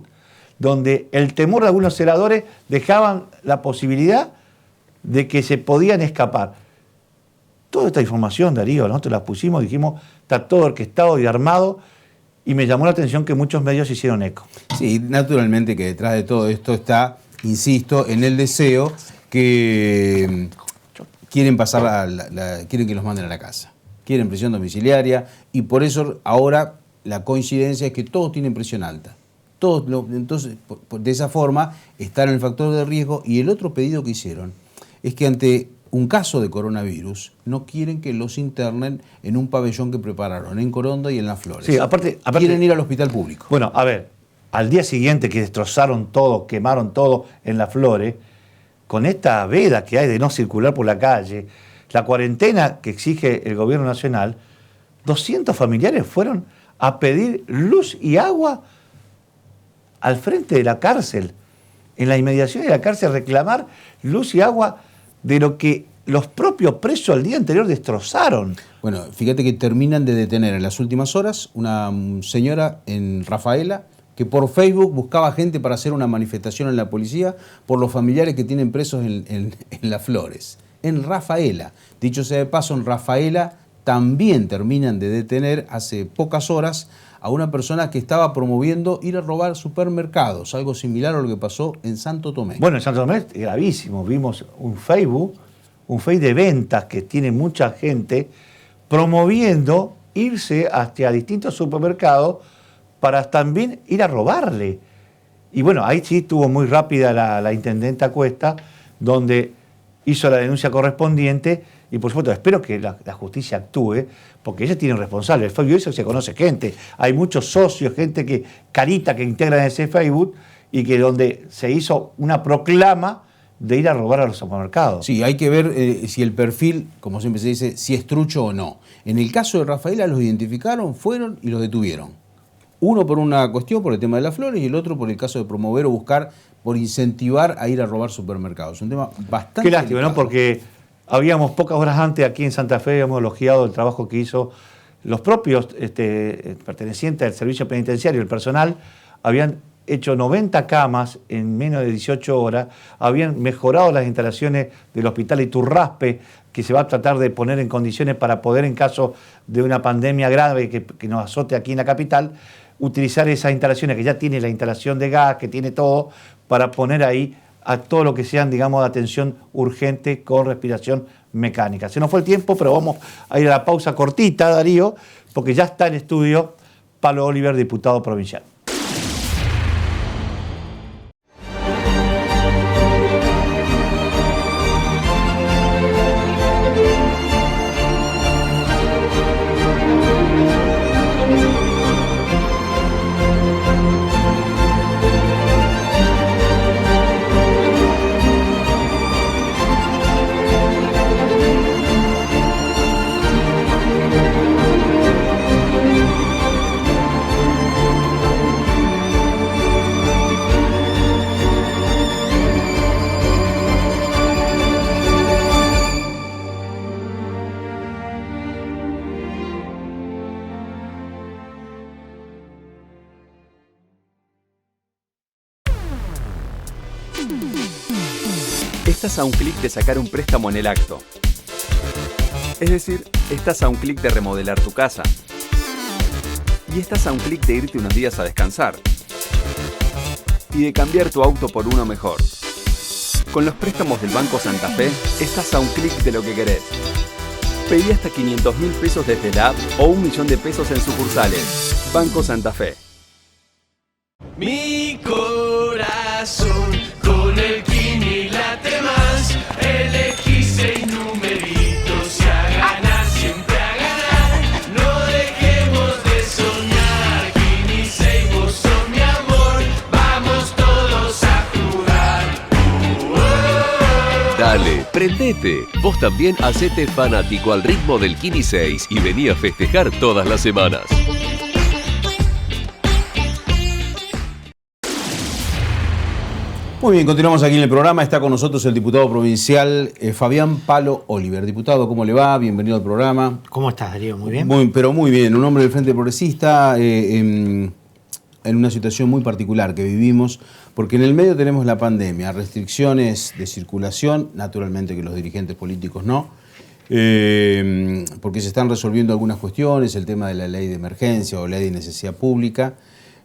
donde el temor de algunos celadores dejaban la posibilidad de que se podían escapar. Toda esta información, Darío, nosotros la pusimos, dijimos, está todo orquestado y armado, y me llamó la atención que muchos medios hicieron eco. Sí, naturalmente que detrás de todo esto está, insisto, en el deseo que quieren pasar quieren que los manden a la casa. Quieren prisión domiciliaria y por eso ahora la coincidencia es que todos tienen presión alta. Entonces, de esa forma, están en el factor de riesgo. Y el otro pedido que hicieron es que ante un caso de coronavirus no quieren que los internen en un pabellón que prepararon en Coronda y en Las Flores. Sí, aparte quieren ir al hospital público. Bueno, a ver, al día siguiente que destrozaron todo, quemaron todo en Las Flores, con esta veda que hay de no circular por la calle, la cuarentena que exige el gobierno nacional, 200 familiares fueron a pedir luz y agua al frente de la cárcel, en la inmediación de la cárcel, reclamar luz y agua de lo que los propios presos el día anterior destrozaron. Bueno, fíjate que terminan de detener en las últimas horas una señora en Rafaela que por Facebook buscaba gente para hacer una manifestación en la policía por los familiares que tienen presos en Las Flores. En Rafaela. Dicho sea de paso, en Rafaela también terminan de detener hace pocas horas a una persona que estaba promoviendo ir a robar supermercados, algo similar a lo que pasó en Santo Tomé. Bueno, en Santo Tomé es gravísimo. Vimos un Facebook de ventas que tiene mucha gente promoviendo irse hacia distintos supermercados para también ir a robarle. Y bueno, ahí sí estuvo muy rápida la intendenta Cuesta, donde hizo la denuncia correspondiente y por supuesto espero que la justicia actúe, porque ella tiene un responsable. El Facebook eso se conoce gente, hay muchos socios, gente carita que integran ese Facebook y que donde se hizo una proclama de ir a robar a los supermercados. Sí, hay que ver si el perfil, como siempre se dice, si es trucho o no. En el caso de Rafaela los identificaron, fueron y los detuvieron. Uno por una cuestión, por el tema de Las Flores, y el otro por el caso de promover o buscar, por incentivar a ir a robar supermercados. Un tema bastante... Qué lástima, ¿no? Porque habíamos pocas horas antes aquí en Santa Fe, habíamos elogiado el trabajo que hizo los propios pertenecientes al servicio penitenciario, el personal, habían hecho 90 camas en menos de 18 horas, habían mejorado las instalaciones del hospital Iturraspe, que se va a tratar de poner en condiciones para poder, en caso de una pandemia grave que nos azote aquí en la capital, utilizar esas instalaciones, que ya tiene la instalación de gas, que tiene todo, para poner ahí a todo lo que sean, digamos, de atención urgente con respiración mecánica. Se nos fue el tiempo, pero vamos a ir a la pausa cortita, Darío, porque ya está en estudio Palo Oliver, diputado provincial. Estás a un clic de sacar un préstamo en el acto. Es decir, estás a un clic de remodelar tu casa. Y estás a un clic de irte unos días a descansar. Y de cambiar tu auto por uno mejor. Con los préstamos del Banco Santa Fe, estás a un clic de lo que querés. Pedí hasta 500.000 pesos desde la app o 1 millón de pesos en sucursales. Banco Santa Fe. Mi corazón con el Kini late más. Elegí 6 numeritos y a ganar, siempre a ganar. No dejemos de soñar. Kini 6, vos sos mi amor. Vamos todos a jugar. Dale, prendete. Vos también hacete fanático al ritmo del Kini 6 y vení a festejar todas las semanas. Muy bien, continuamos aquí en el programa. Está con nosotros el diputado provincial Fabián Palo Oliver. Diputado, ¿cómo le va? Bienvenido al programa. ¿Cómo estás, Darío? ¿Muy bien? Pero muy bien. Un hombre del Frente Progresista en una situación muy particular que vivimos, porque en el medio tenemos la pandemia, restricciones de circulación, naturalmente que los dirigentes políticos no, porque se están resolviendo algunas cuestiones, el tema de la ley de emergencia o ley de necesidad pública.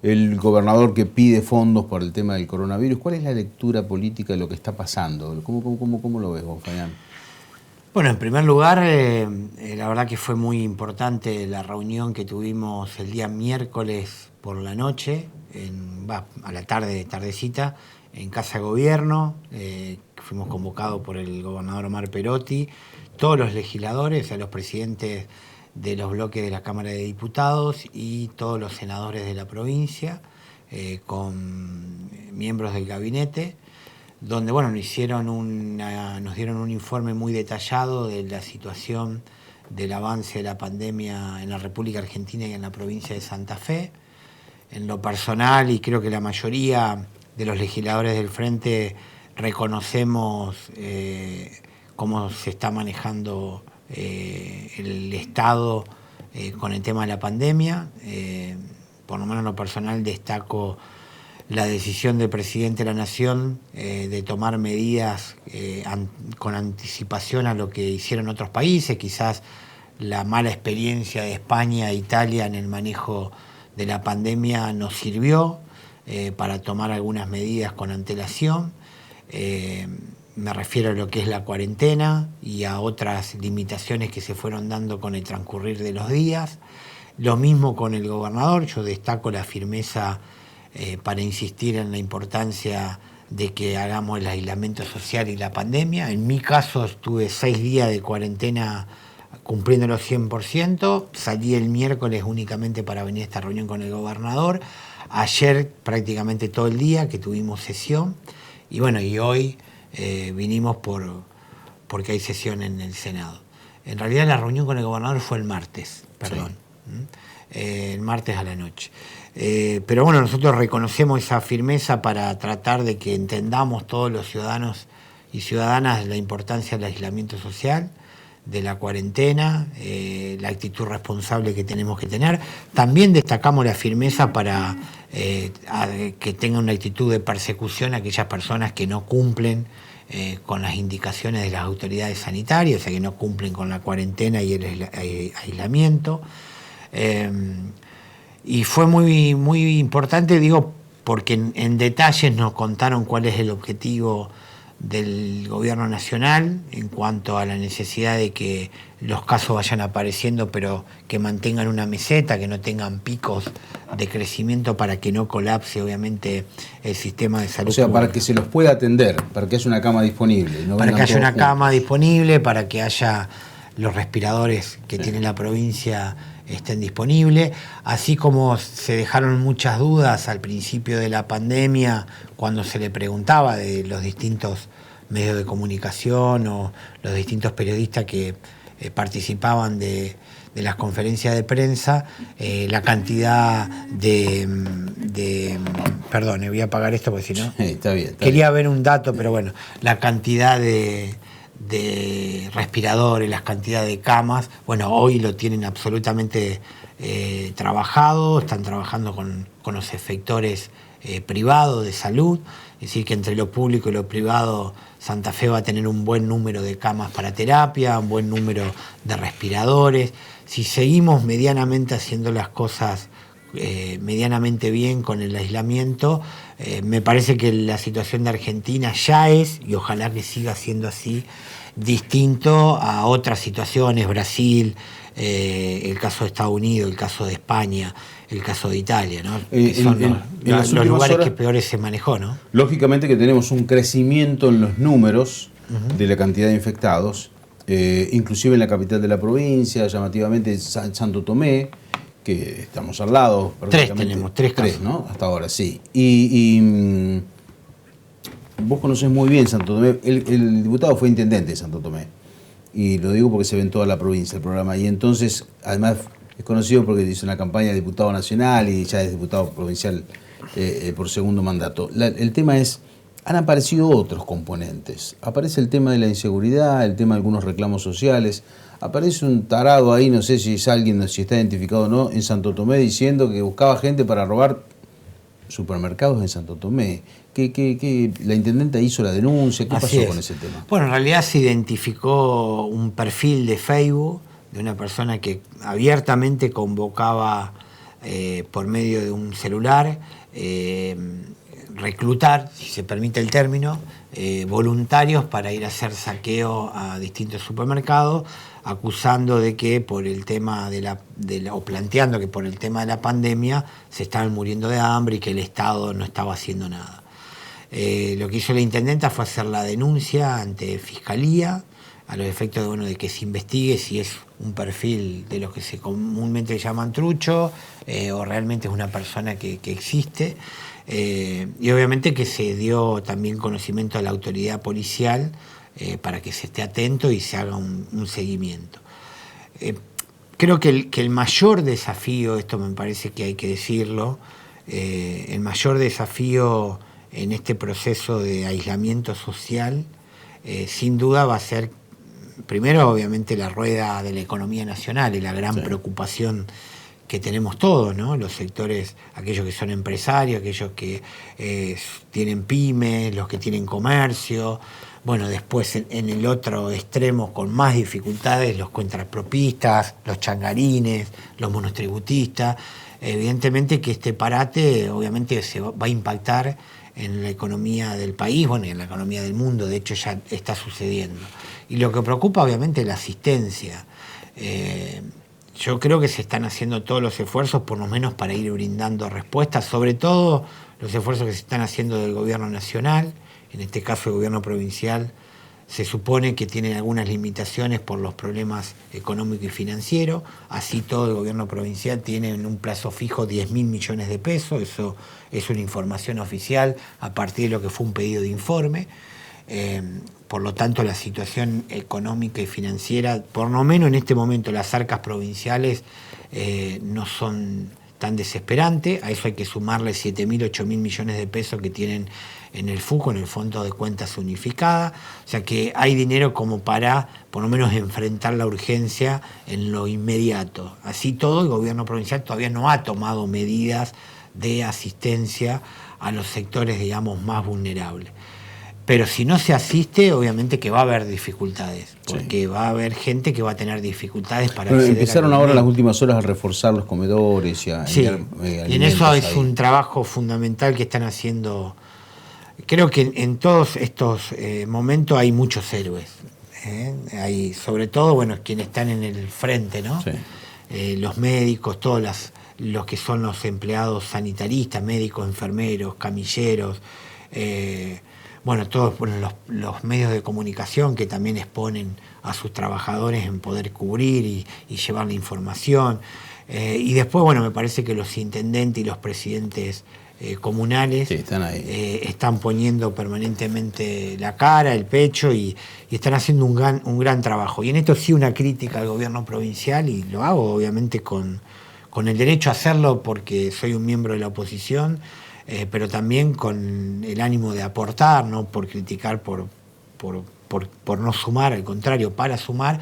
El gobernador que pide fondos por el tema del coronavirus. ¿Cuál es la lectura política de lo que está pasando? ¿Cómo lo ves vos, Fabián? Bueno, en primer lugar, la verdad que fue muy importante la reunión que tuvimos el día miércoles por la noche, a la tardecita, en Casa de Gobierno. Fuimos convocados por el gobernador Omar Perotti, todos los legisladores, o sea, los presidentes de los bloques de la Cámara de Diputados y todos los senadores de la provincia, con miembros del gabinete, donde bueno, nos dieron un informe muy detallado de la situación del avance de la pandemia en la República Argentina y en la provincia de Santa Fe. En lo personal, y creo que la mayoría de los legisladores del Frente reconocemos cómo se está manejando el Estado con el tema de la pandemia. Por lo menos en lo personal destaco la decisión del presidente de la Nación de tomar medidas con anticipación a lo que hicieron otros países. Quizás la mala experiencia de España e Italia en el manejo de la pandemia nos sirvió para tomar algunas medidas con antelación. Me refiero a lo que es la cuarentena y a otras limitaciones que se fueron dando con el transcurrir de los días. Lo mismo con el gobernador. Yo destaco la firmeza para insistir en la importancia de que hagamos el aislamiento social y la pandemia. En mi caso estuve 6 días de cuarentena cumpliéndolo 100%. Salí el miércoles únicamente para venir a esta reunión con el gobernador. Ayer prácticamente todo el día que tuvimos sesión. Y bueno, y hoy vinimos porque hay sesión en el Senado. En realidad la reunión con el gobernador fue el martes, perdón. Sí. El martes a la noche. Pero bueno, nosotros reconocemos esa firmeza para tratar de que entendamos todos los ciudadanos y ciudadanas la importancia del aislamiento social, de la cuarentena, la actitud responsable que tenemos que tener. También destacamos la firmeza para que tengan una actitud de persecución a aquellas personas que no cumplen con las indicaciones de las autoridades sanitarias, o sea, que no cumplen con la cuarentena y el aislamiento. Y fue muy, muy importante, digo, porque en detalles nos contaron cuál es el objetivo del gobierno nacional en cuanto a la necesidad de que los casos vayan apareciendo, pero que mantengan una meseta, que no tengan picos de crecimiento para que no colapse, obviamente, el sistema de salud. O sea, pública. para que se los pueda atender, para que haya una cama disponible. No Para que vengan haya todos una juntos. cama disponible, para que haya los respiradores que tiene la provincia estén disponibles, así como se dejaron muchas dudas al principio de la pandemia cuando se le preguntaba de los distintos medios de comunicación o los distintos periodistas que participaban de las conferencias de prensa, la cantidad perdón, voy a apagar esto porque si no... Sí, está bien. Quería ver un dato, pero bueno, la cantidad de respiradores, las cantidades de camas, bueno, hoy lo tienen absolutamente trabajado, están trabajando con los efectores privados de salud, es decir, que entre lo público y lo privado Santa Fe va a tener un buen número de camas para terapia, un buen número de respiradores. Si seguimos medianamente haciendo las cosas medianamente bien con el aislamiento, me parece que la situación de Argentina ya es, y ojalá que siga siendo así, distinto a otras situaciones, Brasil, el caso de Estados Unidos, el caso de España, el caso de Italia, ¿no? Que son los lugares que peores se manejó, ¿no? Lógicamente que tenemos un crecimiento en los números de la cantidad de infectados, inclusive en la capital de la provincia, llamativamente Santo Tomé, que estamos al lado. Tenemos tres casos, ¿no? Hasta ahora, sí. Y vos conocés muy bien Santo Tomé. El diputado fue intendente de Santo Tomé. Y lo digo porque se ve en toda la provincia el programa. Y entonces, además, es conocido porque hizo una campaña de diputado nacional y ya es diputado provincial por segundo mandato. El tema es, han aparecido otros componentes. Aparece el tema de la inseguridad, el tema de algunos reclamos sociales. Aparece un tarado ahí, no sé si es alguien, si está identificado o no, en Santo Tomé diciendo que buscaba gente para robar supermercados en Santo Tomé. ¿Qué la intendenta hizo la denuncia? ¿Qué pasó con ese tema? Bueno, en realidad se identificó un perfil de Facebook de una persona que abiertamente convocaba por medio de un celular, reclutar, si se permite el término, voluntarios para ir a hacer saqueo a distintos supermercados, acusando de que por el tema o planteando que por el tema de la pandemia se estaban muriendo de hambre y que el Estado no estaba haciendo nada. Lo que hizo la intendenta fue hacer la denuncia ante Fiscalía, a los efectos de que se investigue si es un perfil de los que se comúnmente llaman trucho o realmente es una persona que existe. Y obviamente que se dio también conocimiento a la autoridad policial para que se esté atento y se haga un seguimiento. Creo que el mayor desafío, esto me parece que hay que decirlo, el mayor desafío en este proceso de aislamiento social, sin duda va a ser, primero obviamente la rueda de la economía nacional y la gran preocupación que tenemos todos, ¿no? Los sectores, aquellos que son empresarios, aquellos que tienen pymes, los que tienen comercio. Bueno, después en el otro extremo, con más dificultades, los contrapropistas, los changarines, los monotributistas. Evidentemente que este parate, obviamente, se va a impactar en la economía del país, bueno, y en la economía del mundo. De hecho, ya está sucediendo. Y lo que preocupa, obviamente, es la asistencia. Yo creo que se están haciendo todos los esfuerzos, por lo menos para ir brindando respuestas, sobre todo los esfuerzos que se están haciendo del gobierno nacional, en este caso el gobierno provincial, se supone que tienen algunas limitaciones por los problemas económicos y financieros, así todo el gobierno provincial tiene en un plazo fijo 10.000 millones de pesos, eso es una información oficial a partir de lo que fue un pedido de informe. Por lo tanto, la situación económica y financiera, por lo menos en este momento, las arcas provinciales no son tan desesperantes. A eso hay que sumarle 7.000, 8.000 millones de pesos que tienen en el FUCO, en el Fondo de Cuentas Unificada. O sea que hay dinero como para, por lo menos, enfrentar la urgencia en lo inmediato. Así todo, el gobierno provincial todavía no ha tomado medidas de asistencia a los sectores, digamos, más vulnerables. Pero si no se asiste, obviamente que va a haber dificultades, porque va a haber gente que va a tener dificultades para acceder. Empezaron ahora en las últimas horas a reforzar los comedores y a enviar, y en eso es un trabajo fundamental que están haciendo. Creo que en todos estos momentos hay muchos héroes. Hay, sobre todo, bueno, quienes están en el frente, ¿no? Sí. Los médicos, todos los que son los empleados sanitaristas, médicos, enfermeros, camilleros, bueno, todos los medios de comunicación que también exponen a sus trabajadores en poder cubrir y llevar la información. Y después, bueno, me parece que los intendentes y los presidentes comunales están poniendo permanentemente la cara, el pecho y están haciendo un gran trabajo. Y en esto sí una crítica al gobierno provincial, y lo hago obviamente con el derecho a hacerlo porque soy un miembro de la oposición, pero también con el ánimo de aportar, no por criticar, por no sumar, al contrario, para sumar.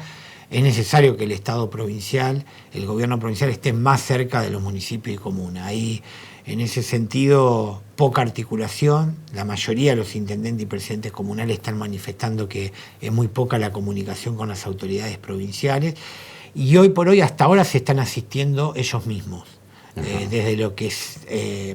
Es necesario que el Estado provincial, el gobierno provincial, esté más cerca de los municipios y comunas. Ahí, en ese sentido, poca articulación. La mayoría de los intendentes y presidentes comunales están manifestando que es muy poca la comunicación con las autoridades provinciales. Y hoy por hoy, hasta ahora, se están asistiendo ellos mismos. Desde lo que es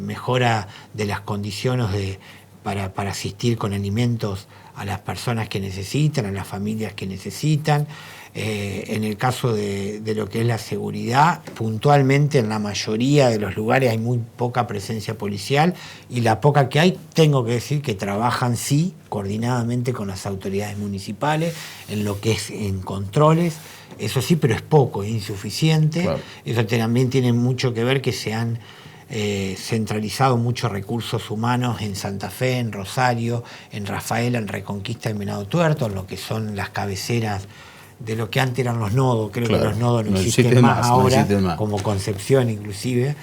mejora de las condiciones para asistir con alimentos a las personas que necesitan, a las familias que necesitan. En el caso de lo que es la seguridad, puntualmente en la mayoría de los lugares hay muy poca presencia policial, y la poca que hay, tengo que decir que trabajan sí coordinadamente con las autoridades municipales en lo que es en controles. Eso sí, pero es poco, es insuficiente. Claro. Eso también tiene mucho que ver que se han centralizado muchos recursos humanos en Santa Fe, en Rosario, en Rafaela, en Reconquista y Venado Tuerto, en lo que son las cabeceras de lo que antes eran los nodos. Creo que los nodos no existen más ahora, como Concepción inclusive.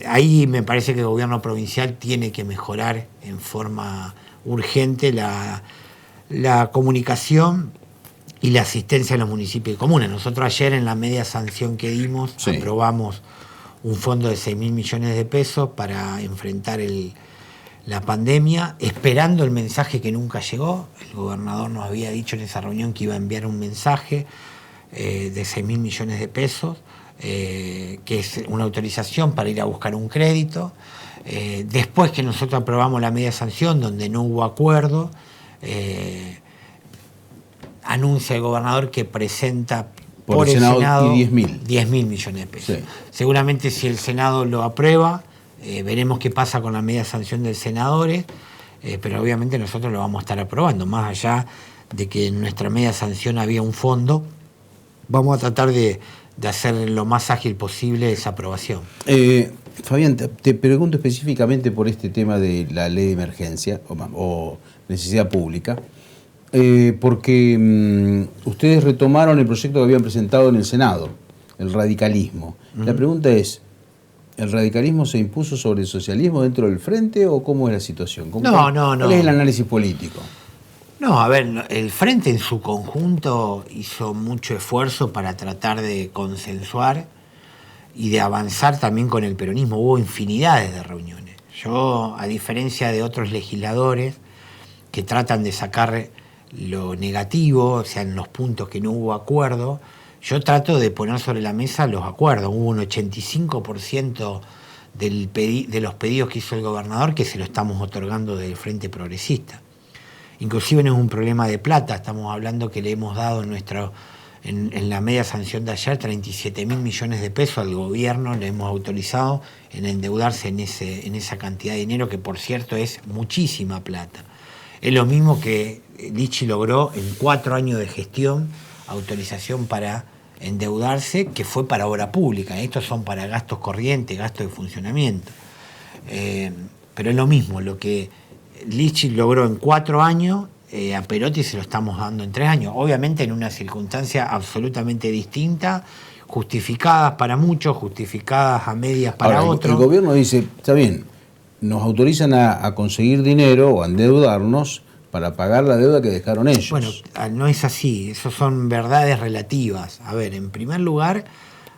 Ahí me parece que el gobierno provincial tiene que mejorar en forma urgente la comunicación y la asistencia a los municipios y comunas. Nosotros ayer en la media sanción que dimos aprobamos un fondo de 6.000 millones de pesos para enfrentar la pandemia, esperando el mensaje que nunca llegó. El gobernador nos había dicho en esa reunión que iba a enviar un mensaje de 6.000 millones de pesos, que es una autorización para ir a buscar un crédito. Después que nosotros aprobamos la media sanción, donde no hubo acuerdo, anuncia el gobernador que presenta por el Senado 10.000 millones de pesos. Sí. Seguramente si el Senado lo aprueba, veremos qué pasa con la media sanción del senadores, pero obviamente nosotros lo vamos a estar aprobando. Más allá de que en nuestra media sanción había un fondo, vamos a tratar de hacer lo más ágil posible esa aprobación. Fabián, te pregunto específicamente por este tema de la ley de emergencia o necesidad pública. Porque ustedes retomaron el proyecto que habían presentado en el Senado, el radicalismo. La pregunta es, ¿el radicalismo se impuso sobre el socialismo dentro del frente o cómo es la situación? No. ¿Cuál es el análisis político? No, a ver, el frente en su conjunto hizo mucho esfuerzo para tratar de consensuar y de avanzar también con el peronismo. Hubo infinidades de reuniones. Yo, a diferencia de otros legisladores que tratan de sacar lo negativo, o sea, en los puntos que no hubo acuerdo, yo trato de poner sobre la mesa los acuerdos. Hubo un 85% de los pedidos que hizo el gobernador que se lo estamos otorgando del Frente Progresista. Inclusive no es un problema de plata, estamos hablando que le hemos dado en la media sanción de ayer 37.000 millones de pesos al gobierno, le hemos autorizado en endeudarse en esa cantidad de dinero, que por cierto es muchísima plata. Es lo mismo que Lichi logró en 4 años de gestión, autorización para endeudarse, que fue para obra pública. Estos son para gastos corrientes, gastos de funcionamiento. Pero es lo mismo, lo que Lichi logró en 4 años, a Perotti se lo estamos dando en 3 años. Obviamente en una circunstancia absolutamente distinta, justificadas para muchos, justificadas a medias para otros. El gobierno dice, está bien, nos autorizan a conseguir dinero o a endeudarnos para pagar la deuda que dejaron ellos. Bueno, no es así, eso son verdades relativas. A ver, en primer lugar,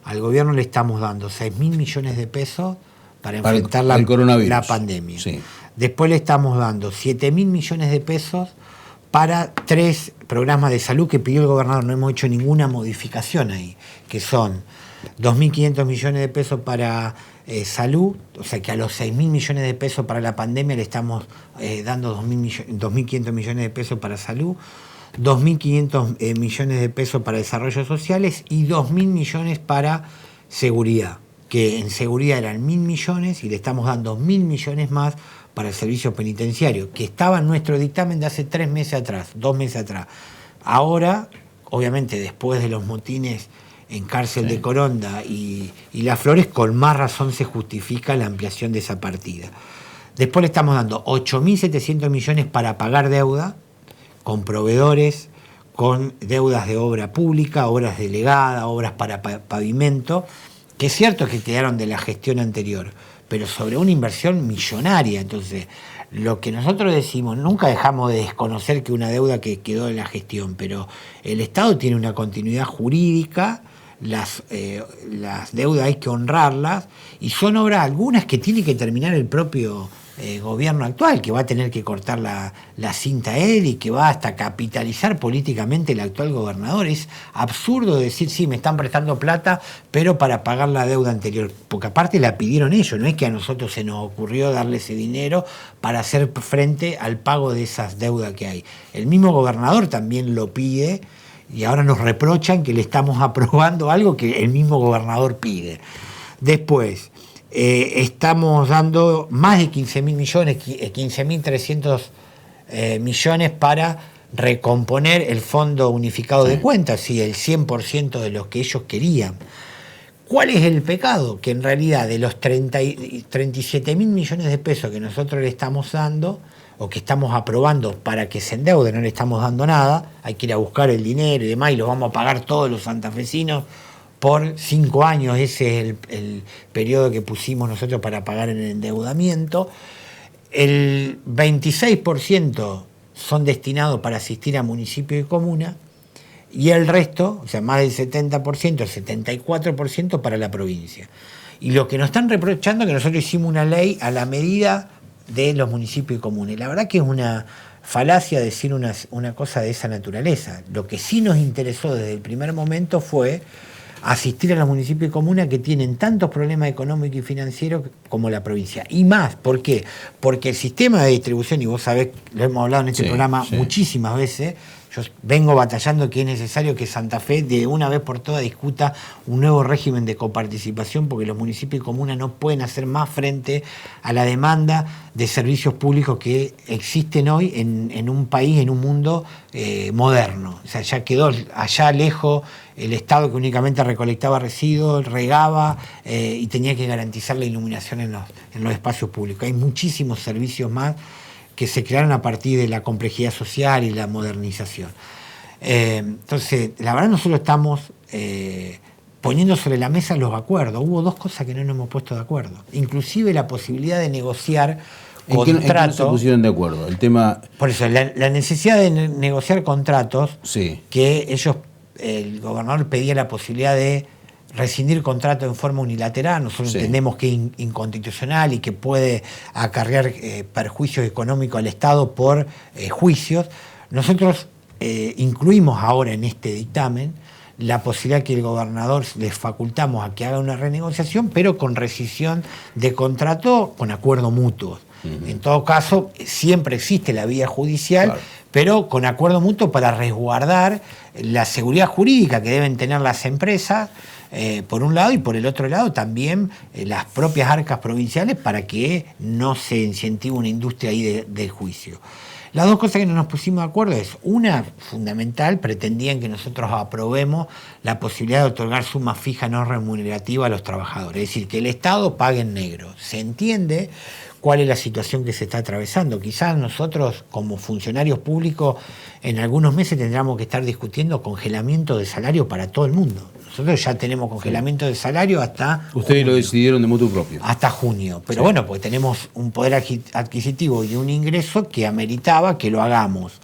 al gobierno le estamos dando 6.000 millones de pesos para enfrentar la pandemia. Sí. Después le estamos dando 7.000 millones de pesos para 3 programas de salud que pidió el gobernador. No hemos hecho ninguna modificación ahí, que son 2.500 millones de pesos para salud, o sea que a los 6.000 millones de pesos para la pandemia le estamos dando 2.500 millones de pesos para salud, 2.500 millones de pesos para desarrollos sociales y 2.000 millones para seguridad, que en seguridad eran 1.000 millones y le estamos dando 1.000 millones más para el servicio penitenciario, que estaba en nuestro dictamen de hace 2 meses atrás. Ahora, obviamente, después de los motines en cárcel de Coronda y Las Flores, con más razón se justifica la ampliación de esa partida. Después le estamos dando 8.700 millones para pagar deuda con proveedores, con deudas de obra pública, obras delegadas, obras para pavimento, que es cierto que quedaron de la gestión anterior, pero sobre una inversión millonaria. Entonces, lo que nosotros decimos, nunca dejamos de desconocer que una deuda que quedó de la gestión, pero el Estado tiene una continuidad jurídica, las deudas hay que honrarlas, y son obras algunas que tiene que terminar el propio gobierno actual, que va a tener que cortar la cinta a él y que va hasta capitalizar políticamente el actual gobernador. Es absurdo decir, sí, me están prestando plata, pero para pagar la deuda anterior, porque aparte la pidieron ellos, no es que a nosotros se nos ocurrió darle ese dinero para hacer frente al pago de esas deudas que hay. El mismo gobernador también lo pide y ahora nos reprochan que le estamos aprobando algo que el mismo gobernador pide. Después, estamos dando más de 15.000 millones, 15.300 millones para recomponer el Fondo Unificado de Cuentas, y el 100% de lo que ellos querían. ¿Cuál es el pecado? Que en realidad de los 37.000 millones de pesos que nosotros le estamos dando, o que estamos aprobando para que se endeude, no le estamos dando nada, hay que ir a buscar el dinero y demás, y lo vamos a pagar todos los santafesinos por 5 años, ese es el periodo que pusimos nosotros para pagar en el endeudamiento. El 26% son destinados para asistir a municipios y comunas, y el resto, o sea, más del 70%, el 74% para la provincia. Y lo que nos están reprochando es que nosotros hicimos una ley a la medida de los municipios y comunes. La verdad que es una falacia decir una cosa de esa naturaleza. Lo que sí nos interesó desde el primer momento fue asistir a los municipios y comunas que tienen tantos problemas económicos y financieros como la provincia. Y más, ¿por qué? Porque el sistema de distribución, y vos sabés, lo hemos hablado en este programa muchísimas veces, yo vengo batallando que es necesario que Santa Fe de una vez por todas discuta un nuevo régimen de coparticipación, porque los municipios y comunas no pueden hacer más frente a la demanda de servicios públicos que existen hoy en un país, en un mundo moderno. O sea, ya quedó allá lejos el Estado, que únicamente recolectaba residuos, regaba y tenía que garantizar la iluminación en los espacios públicos. Hay muchísimos servicios más que se crearon a partir de la complejidad social y la modernización. Entonces, la verdad nosotros estamos poniendo sobre la mesa los acuerdos. Hubo 2 cosas que no nos hemos puesto de acuerdo. Inclusive la posibilidad de negociar contratos. ¿En qué no se pusieron de acuerdo? El tema... Por eso, la necesidad de negociar contratos, que el gobernador pedía la posibilidad de rescindir contratos en forma unilateral. Nosotros entendemos que es inconstitucional y que puede acarrear perjuicios económicos al Estado por juicios. Nosotros incluimos ahora en este dictamen la posibilidad que el gobernador les facultamos a que haga una renegociación, pero con rescisión de contrato con acuerdo mutuo. En todo caso, siempre existe la vía judicial, pero con acuerdo mutuo para resguardar la seguridad jurídica que deben tener las empresas, por un lado, y por el otro lado también las propias arcas provinciales, para que no se incentive una industria ahí del juicio. Las 2 cosas que no nos pusimos de acuerdo es, una fundamental, pretendían que nosotros aprobemos la posibilidad de otorgar suma fija no remunerativa a los trabajadores, es decir, que el Estado pague en negro. Se entiende cuál es la situación que se está atravesando. Quizás nosotros, como funcionarios públicos, en algunos meses tendríamos que estar discutiendo congelamiento de salario para todo el mundo. Nosotros ya tenemos congelamiento de salario hasta... Ustedes lo decidieron de mutuo propio. Hasta junio. Pero bueno, porque tenemos un poder adquisitivo y un ingreso que ameritaba que lo hagamos.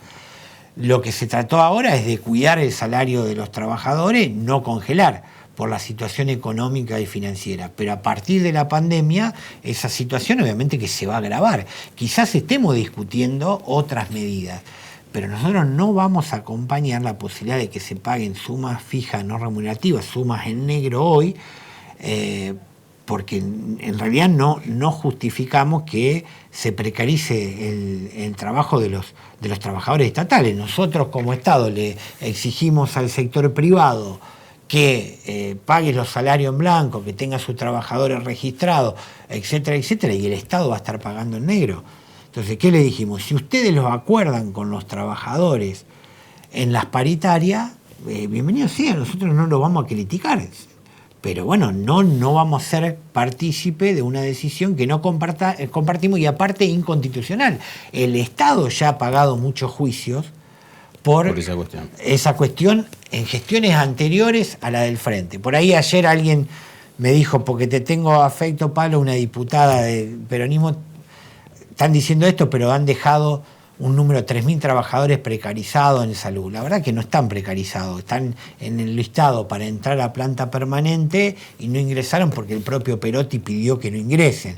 Lo que se trató ahora es de cuidar el salario de los trabajadores, no congelar. por la situación económica y financiera. Pero a partir de la pandemia, esa situación obviamente que se va a agravar. Quizás estemos discutiendo otras medidas, pero nosotros no vamos a acompañar la posibilidad de que se paguen sumas fijas no remunerativas, sumas en negro hoy, porque en realidad no justificamos que se precarice el trabajo de los trabajadores estatales. Nosotros como Estado le exigimos al sector privado que pague los salarios en blanco, que tenga sus trabajadores registrados, etcétera, etcétera, y el Estado va a estar pagando en negro. Entonces, ¿qué le dijimos? Si ustedes los acuerdan con los trabajadores en las paritarias, bienvenido sea, nosotros no lo vamos a criticar. Pero bueno, no vamos a ser partícipe de una decisión que no compartimos y aparte inconstitucional. El Estado ya ha pagado muchos juicios por esa cuestión en gestiones anteriores a la del Frente. Por ahí ayer alguien me dijo, porque te tengo afecto, Pablo, una diputada del peronismo, están diciendo esto, pero han dejado un número de 3.000 trabajadores precarizados en salud. La verdad que no están precarizados, están en el listado para entrar a planta permanente y no ingresaron porque el propio Perotti pidió que no ingresen.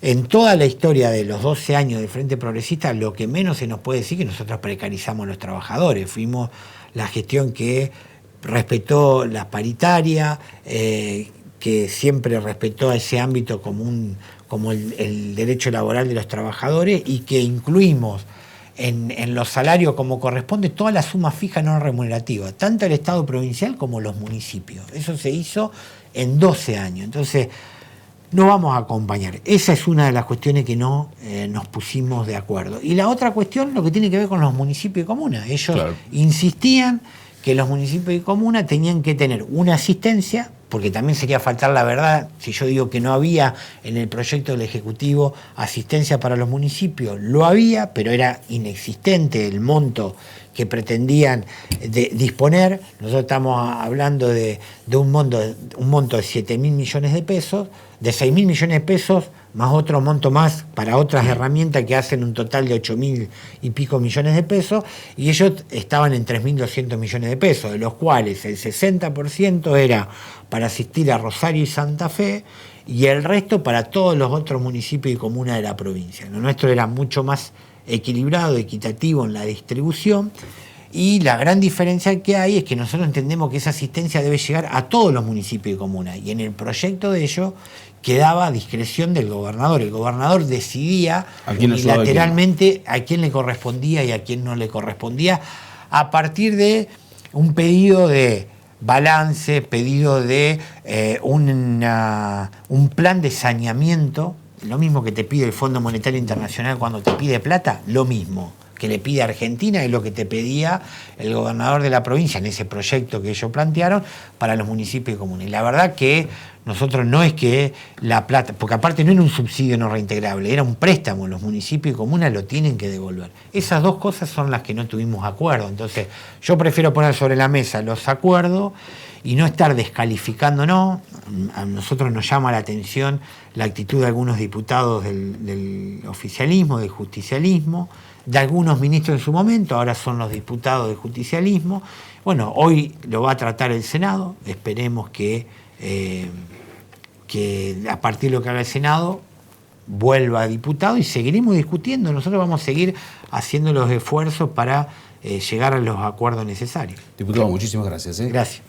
En toda la historia de los 12 años del Frente Progresista, lo que menos se nos puede decir es que nosotros precarizamos a los trabajadores. Fuimos la gestión que respetó las paritarias, que siempre respetó ese ámbito como el derecho laboral de los trabajadores y que incluimos en los salarios como corresponde toda la suma fija no remunerativa, tanto el Estado provincial como los municipios. Eso se hizo en 12 años. Entonces, no vamos a acompañar. Esa es una de las cuestiones que no nos pusimos de acuerdo. Y la otra cuestión, lo que tiene que ver con los municipios y comunas. Ellos insistían que los municipios y comunas tenían que tener una asistencia, porque también sería faltar la verdad si yo digo que no había en el proyecto del Ejecutivo asistencia para los municipios. Lo había, pero era inexistente el monto que pretendían disponer. Nosotros estamos hablando de un monto de 7.000 millones de pesos, de 6.000 millones de pesos, más otro monto más para otras herramientas que hacen un total de 8.000 y pico millones de pesos, y ellos estaban en 3.200 millones de pesos, de los cuales el 60% era para asistir a Rosario y Santa Fe, y el resto para todos los otros municipios y comunas de la provincia. Lo nuestro era mucho más equilibrado, equitativo en la distribución, y la gran diferencia que hay es que nosotros entendemos que esa asistencia debe llegar a todos los municipios y comunas, y en el proyecto de ello quedaba a discreción del gobernador. El gobernador decidía unilateralmente a quién le correspondía y a quién no le correspondía, a partir de un pedido de balance, pedido de un plan de saneamiento, lo mismo que te pide el Fondo Monetario Internacional cuando te pide plata, lo mismo que le pide a Argentina, es lo que te pedía el gobernador de la provincia en ese proyecto que ellos plantearon para los municipios y comunas. Y la verdad que nosotros no es que la plata, porque aparte no era un subsidio no reintegrable, era un préstamo, los municipios y comunas lo tienen que devolver. Esas dos cosas son las que no tuvimos acuerdo. Entonces, yo prefiero poner sobre la mesa los acuerdos y no estar descalificándonos. A nosotros nos llama la atención la actitud de algunos diputados del oficialismo, del justicialismo, de algunos ministros en su momento, ahora son los diputados del justicialismo. Bueno, hoy lo va a tratar el Senado, esperemos que a partir de lo que haga el Senado vuelva a diputado y seguiremos discutiendo. Nosotros vamos a seguir haciendo los esfuerzos para llegar a los acuerdos necesarios. Diputado, muchísimas gracias. Gracias.